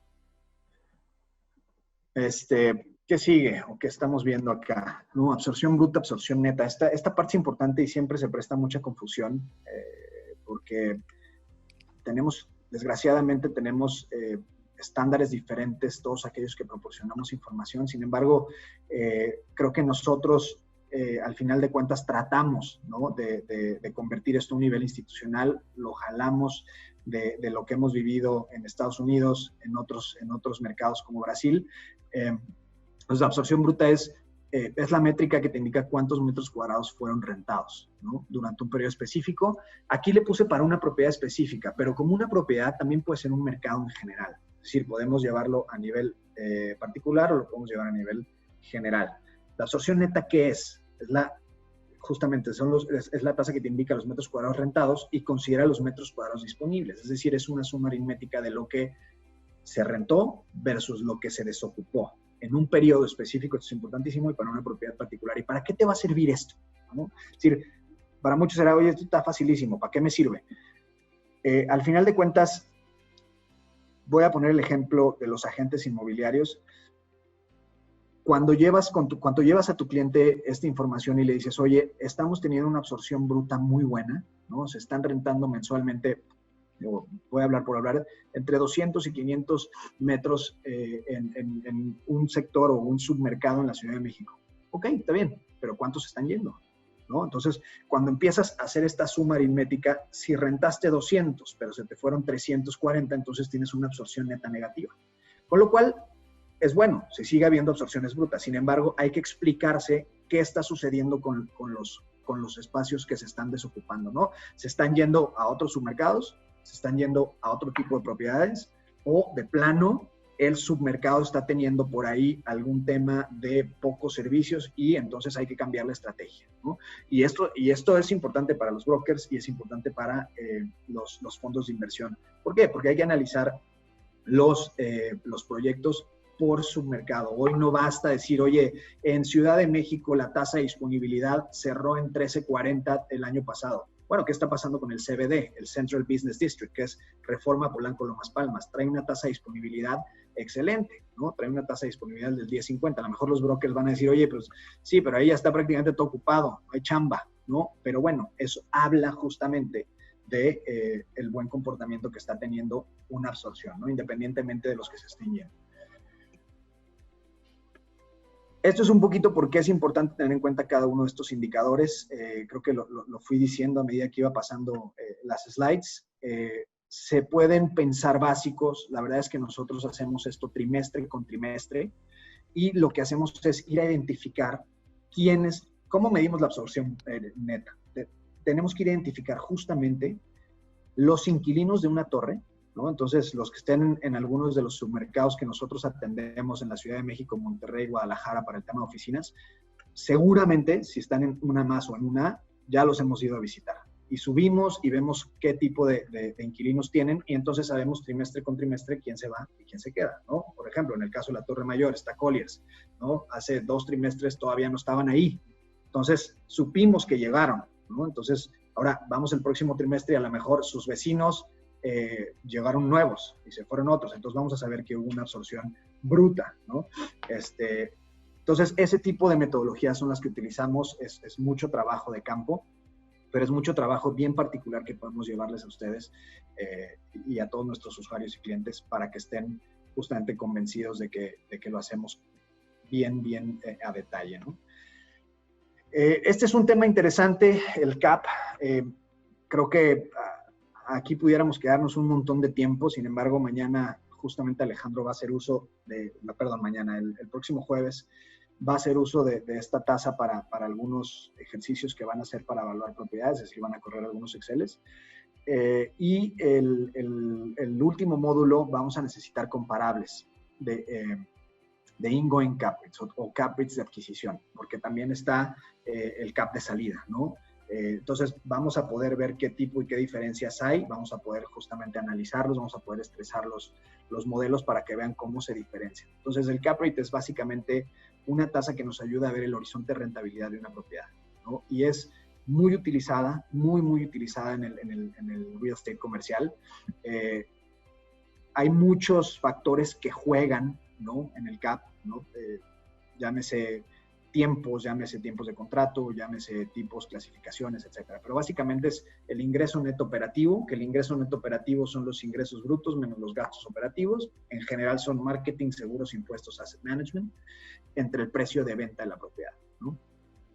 ¿Qué sigue o qué estamos viendo acá? ¿No? Absorción bruta, absorción neta. Esta parte es importante y siempre se presta mucha confusión porque desgraciadamente tenemos estándares diferentes, todos aquellos que proporcionamos información. Sin embargo, creo que nosotros al final de cuentas tratamos, ¿no? de convertir esto a un nivel institucional, lo jalamos de lo que hemos vivido en Estados Unidos, en otros mercados como Brasil. Pues la absorción bruta es la métrica que te indica cuántos metros cuadrados fueron rentados, ¿no? Durante un periodo específico. Aquí le puse para una propiedad específica, pero como una propiedad también puede ser un mercado en general. Es decir, podemos llevarlo a nivel particular o lo podemos llevar a nivel general. La absorción neta, ¿qué es? Justamente es la tasa que te indica los metros cuadrados rentados y considera los metros cuadrados disponibles. Es decir, es una suma aritmética de lo que se rentó versus lo que se desocupó en un periodo específico. Esto es importantísimo, y para una propiedad particular. ¿Y para qué te va a servir esto? ¿No? Es decir, para muchos será, oye, esto está facilísimo, ¿para qué me sirve? Al final de cuentas, voy a poner el ejemplo de los agentes inmobiliarios. Cuando llevas a tu cliente esta información y le dices, oye, estamos teniendo una absorción bruta muy buena, ¿no? Se están rentando mensualmente, voy a hablar por hablar, entre 200 y 500 metros en un sector o un submercado en la Ciudad de México. Ok, está bien, pero ¿cuántos están yendo? ¿No? Entonces, cuando empiezas a hacer esta suma aritmética, si rentaste 200, pero se te fueron 340, entonces tienes una absorción neta negativa. Con lo cual, es bueno, se sigue habiendo absorciones brutas. Sin embargo, hay que explicarse qué está sucediendo con los espacios que se están desocupando, ¿no? Se están yendo a otros submercados, se están yendo a otro tipo de propiedades, o de plano el submercado está teniendo por ahí algún tema de pocos servicios y entonces hay que cambiar la estrategia, ¿no? Y esto es importante para los brokers y es importante para los fondos de inversión. ¿Por qué? Porque hay que analizar los proyectos por submercado. Hoy no basta decir, oye, en Ciudad de México la tasa de disponibilidad cerró en 13.40 el año pasado. Bueno, ¿qué está pasando con el CBD, el Central Business District, que es Reforma, Polanco, Lomas Palmas? Trae una tasa de disponibilidad excelente, ¿no? Trae una tasa de disponibilidad del 10.50. A lo mejor los brokers van a decir, oye, pues sí, pero ahí ya está prácticamente todo ocupado, no hay chamba, ¿no? Pero bueno, eso habla justamente de el buen comportamiento que está teniendo una absorción, ¿no? Independientemente de los que se estén yendo. Esto es un poquito porque es importante tener en cuenta cada uno de estos indicadores. Creo que lo fui diciendo a medida que iba pasando las slides. Se pueden pensar básicos. La verdad es que nosotros hacemos esto trimestre con trimestre y lo que hacemos es ir a identificar cómo medimos la absorción neta. Tenemos que identificar justamente los inquilinos de una torre, ¿no? Entonces, los que estén en algunos de los submercados que nosotros atendemos en la Ciudad de México, Monterrey, Guadalajara para el tema de oficinas, seguramente, si están en una más o en una, ya los hemos ido a visitar. Y subimos y vemos qué tipo de inquilinos tienen y entonces sabemos trimestre con trimestre quién se va y quién se queda, ¿no? Por ejemplo, en el caso de la Torre Mayor está Colliers, ¿no? Hace 2 trimestres todavía no estaban ahí. Entonces, supimos que llegaron, ¿no? Entonces, ahora vamos el próximo trimestre y a lo mejor sus vecinos llegaron nuevos y se fueron otros. Entonces, vamos a saber que hubo una absorción bruta, ¿no? Entonces, ese tipo de metodologías son las que utilizamos. Es mucho trabajo de campo, pero es mucho trabajo bien particular que podemos llevarles a ustedes y a todos nuestros usuarios y clientes para que estén justamente convencidos de que lo hacemos bien a detalle, ¿no? Este es un tema interesante, el CAP. Creo que aquí pudiéramos quedarnos un montón de tiempo. Sin embargo, mañana justamente Alejandro va a hacer uso el próximo jueves va a hacer uso de esta tasa para algunos ejercicios que van a hacer para evaluar propiedades, es decir, van a correr algunos Exceles. Y el último módulo vamos a necesitar comparables de ingoing cap rates o cap rates de adquisición, porque también está el cap de salida, ¿no? Entonces vamos a poder ver qué tipo y qué diferencias hay, vamos a poder justamente analizarlos, vamos a poder estresar los modelos para que vean cómo se diferencian. Entonces el cap rate es básicamente una tasa que nos ayuda a ver el horizonte de rentabilidad de una propiedad, ¿no? Y es muy utilizada, muy utilizada en el real estate comercial. Hay muchos factores que juegan, ¿no? En el cap, ¿no? Llámese tiempos de contrato, llámese tipos, clasificaciones, etcétera. Pero básicamente es el ingreso neto operativo, que el ingreso neto operativo son los ingresos brutos menos los gastos operativos. En general son marketing, seguros, impuestos, asset management, entre el precio de venta de la propiedad, ¿no?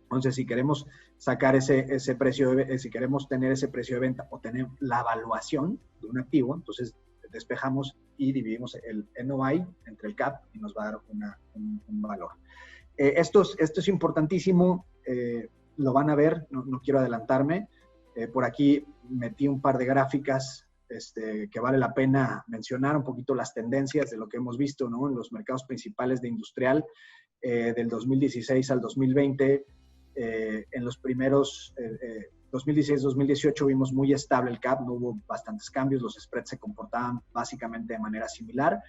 Entonces, si queremos sacar ese precio, si queremos tener ese precio de venta o tener la evaluación de un activo, entonces despejamos y dividimos el NOI entre el CAP y nos va a dar un valor. Esto es importantísimo, lo van a ver, no quiero adelantarme. Por aquí metí un par de gráficas que vale la pena mencionar un poquito las tendencias de lo que hemos visto, ¿no? En los mercados principales de industrial del 2016 al 2020. En los primeros 2016-2018 vimos muy estable el CAP, no hubo bastantes cambios, los spreads se comportaban básicamente de manera similar.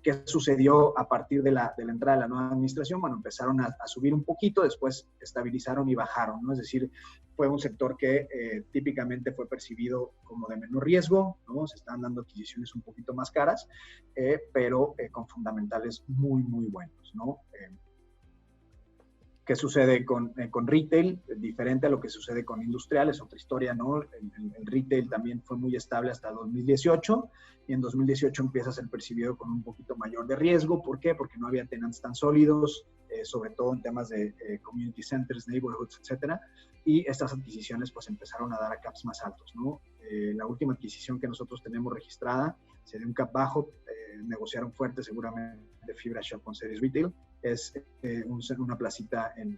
¿Qué sucedió a partir de la entrada de la nueva administración? Bueno, empezaron a subir un poquito, después estabilizaron y bajaron, ¿no? Es decir, fue un sector que típicamente fue percibido como de menor riesgo, ¿no? Se están dando adquisiciones un poquito más caras, pero con fundamentales muy buenos, ¿no? ¿Qué sucede con retail? Diferente a lo que sucede con industrial, es otra historia, ¿no? El retail también fue muy estable hasta 2018 y en 2018 empieza a ser percibido con un poquito mayor de riesgo. ¿Por qué? Porque no había tenants tan sólidos, sobre todo en temas de community centers, neighborhoods, etcétera, y estas adquisiciones pues empezaron a dar a caps más altos, ¿no? La última adquisición que nosotros tenemos registrada se dio un cap bajo, negociaron fuerte seguramente Fibra Shop con Series Retail, es una placita en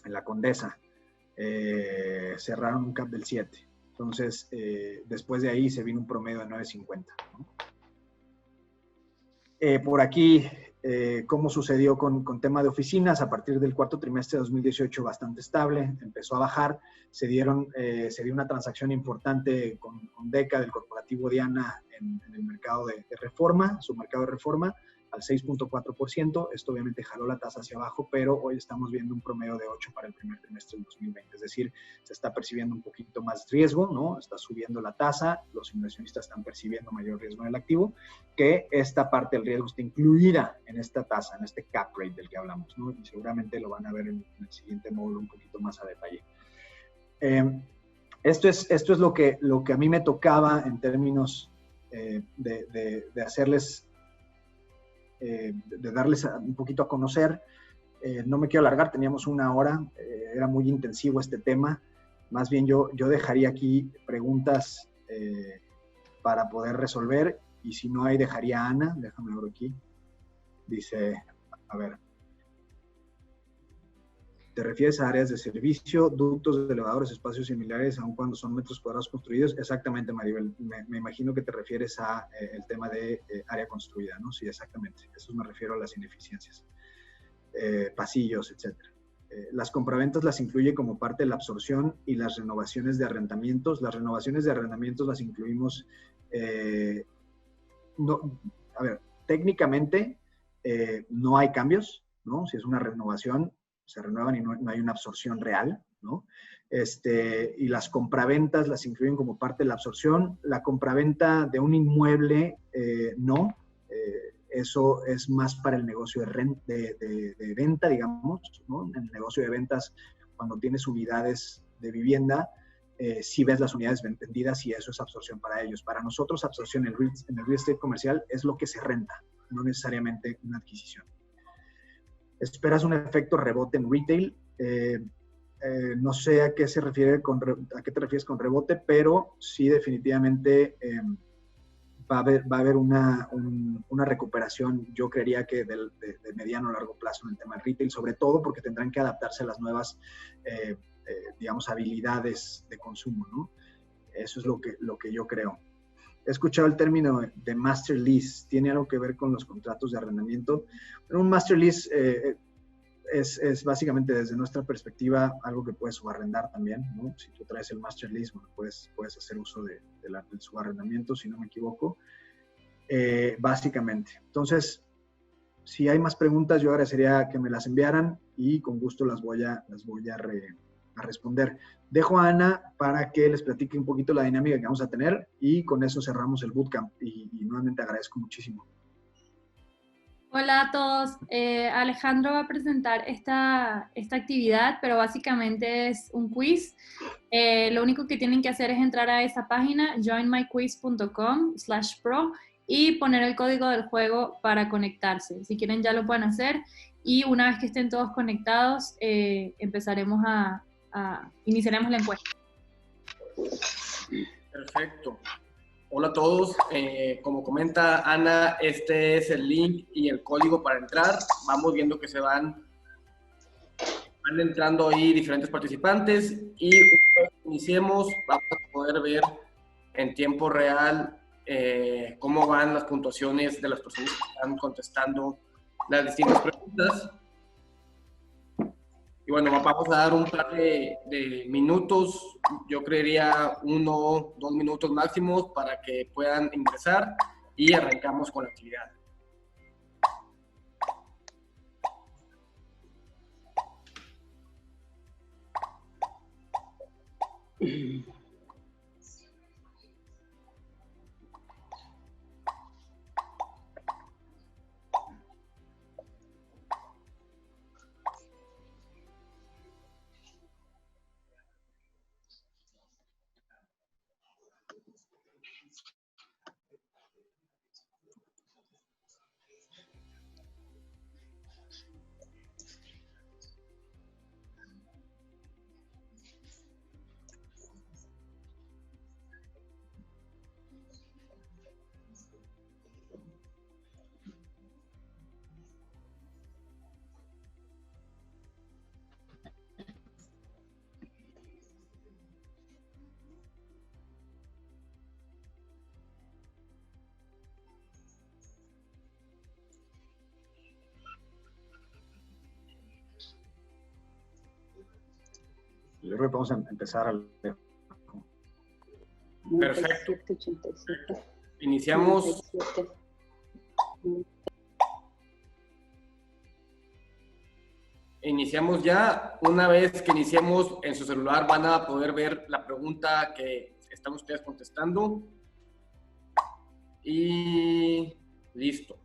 la Condesa. Cerraron un cap del 7. Entonces, después de ahí se vino un promedio de 9.50, ¿no? Por aquí, cómo sucedió con tema de oficinas, a partir del cuarto trimestre de 2018 bastante estable, empezó a bajar, se dio una transacción importante con Deca del corporativo Diana en el mercado de Reforma, su mercado de Reforma, al 6.4%. Esto obviamente jaló la tasa hacia abajo, pero hoy estamos viendo un promedio de 8 para el primer trimestre del 2020. Es decir, se está percibiendo un poquito más riesgo, ¿no? Está subiendo la tasa, los inversionistas están percibiendo mayor riesgo en el activo, que esta parte del riesgo está incluida en esta tasa, en este cap rate del que hablamos, ¿no? Y seguramente lo van a ver en el siguiente módulo un poquito más a detalle. Esto es lo que a mí me tocaba en términos de hacerles... de darles un poquito a conocer. No me quiero alargar, teníamos una hora, era muy intensivo este tema. Más bien yo dejaría aquí preguntas para poder resolver, y si no hay, dejaría a Ana. Déjame ver aquí. Dice, a ver, ¿te refieres a áreas de servicio, ductos, elevadores, espacios similares, aun cuando son metros cuadrados construidos? Exactamente, Maribel. Me imagino que te refieres a el tema de área construida, ¿no? Sí, exactamente. Eso me refiero a las ineficiencias. Pasillos, etc. Las compraventas las incluye como parte de la absorción y las renovaciones de arrendamientos. Las renovaciones de arrendamientos las incluimos... técnicamente no hay cambios, ¿no? Si es una renovación, se renuevan y no hay una absorción real, ¿no? Y las compraventas las incluyen como parte de la absorción. La compraventa de un inmueble, no. Eso es más para el negocio de venta, digamos, ¿no? En el negocio de ventas, cuando tienes unidades de vivienda, sí ves las unidades vendidas y eso es absorción para ellos. Para nosotros, absorción en el real estate comercial es lo que se renta, no necesariamente una adquisición. Esperas un efecto rebote en retail. No sé a qué se refiere a qué te refieres con rebote, pero sí definitivamente va a haber una recuperación, yo creería que de mediano a largo plazo en el tema de retail, sobre todo porque tendrán que adaptarse a las nuevas, digamos, habilidades de consumo, ¿no? Eso es lo que yo creo. He escuchado el término de master lease. ¿Tiene algo que ver con los contratos de arrendamiento? Un master lease es básicamente, desde nuestra perspectiva, algo que puedes subarrendar también, ¿no? Si tú traes el master lease, bueno, puedes hacer uso del subarrendamiento, si no me equivoco, básicamente. Entonces, si hay más preguntas, yo agradecería que me las enviaran y con gusto las voy a responder. Dejo a Ana para que les platique un poquito la dinámica que vamos a tener y con eso cerramos el bootcamp y nuevamente agradezco muchísimo. Hola a todos. Alejandro va a presentar esta actividad, pero básicamente es un quiz. Lo único que tienen que hacer es entrar a esa página, joinmyquiz.com/pro, y poner el código del juego para conectarse. Si quieren ya lo pueden hacer y una vez que estén todos conectados, iniciaremos la encuesta. Perfecto. Hola a todos. Como comenta Ana, este es el link y el código para entrar. Vamos viendo que van entrando ahí diferentes participantes y una vez que iniciemos vamos a poder ver en tiempo real cómo van las puntuaciones de las personas que están contestando las distintas preguntas. Y bueno, vamos a dar un par de minutos, yo creería 1 o 2 minutos máximos para que puedan ingresar y arrancamos con la actividad. Yo creo que vamos a empezar Perfecto. Iniciamos. Iniciamos ya. Una vez que iniciemos en su celular van a poder ver la pregunta que están ustedes contestando. Y listo.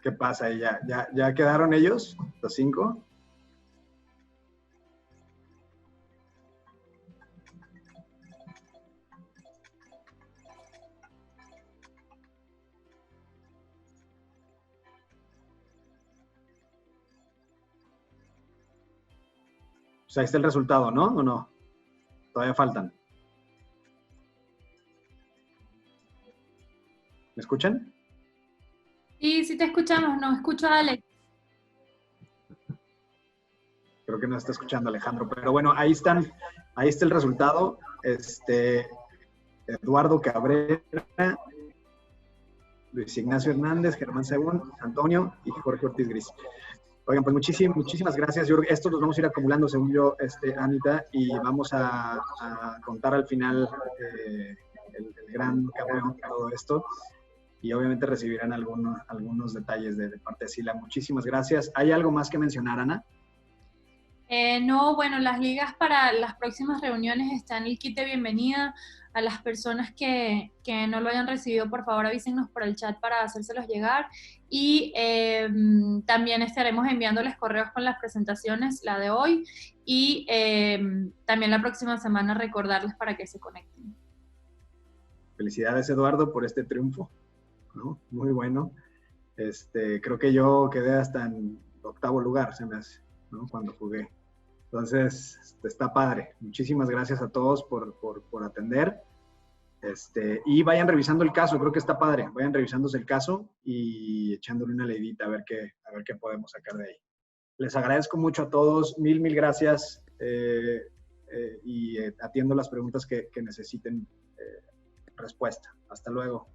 ¿Qué pasa ahí? ¿Ya quedaron ellos, los 5? Pues ahí está el resultado, ¿no? ¿O no? Todavía faltan. ¿Me escuchan? Sí, sí te escuchamos, no escucho a Alex. Creo que no está escuchando Alejandro, pero bueno, ahí está el resultado. Eduardo Cabrera, Luis Ignacio Hernández, Germán Según, Antonio y Jorge Ortiz Gris. Oigan, pues muchísimas gracias. Estos los vamos a ir acumulando, según yo, Anita, y vamos a contar al final el gran campeón de todo esto. Y obviamente recibirán algunos detalles de parte de Sila. Muchísimas gracias. ¿Hay algo más que mencionar, Ana? No, bueno, las ligas para las próximas reuniones están en el kit de bienvenida. A las personas que no lo hayan recibido, por favor avísennos por el chat para hacérselos llegar. Y también estaremos enviándoles correos con las presentaciones, la de hoy, y también la próxima semana recordarles para que se conecten. Felicidades, Eduardo, por este triunfo, ¿no? Muy bueno. Creo que yo quedé hasta en 8º lugar, se me hace, ¿no? Cuando jugué. Entonces, está padre. Muchísimas gracias a todos por atender. Y vayan revisando el caso, creo que está padre. Vayan revisándose el caso y echándole una leidita a ver qué podemos sacar de ahí. Les agradezco mucho a todos. Mil gracias. Y atiendo las preguntas que necesiten respuesta. Hasta luego.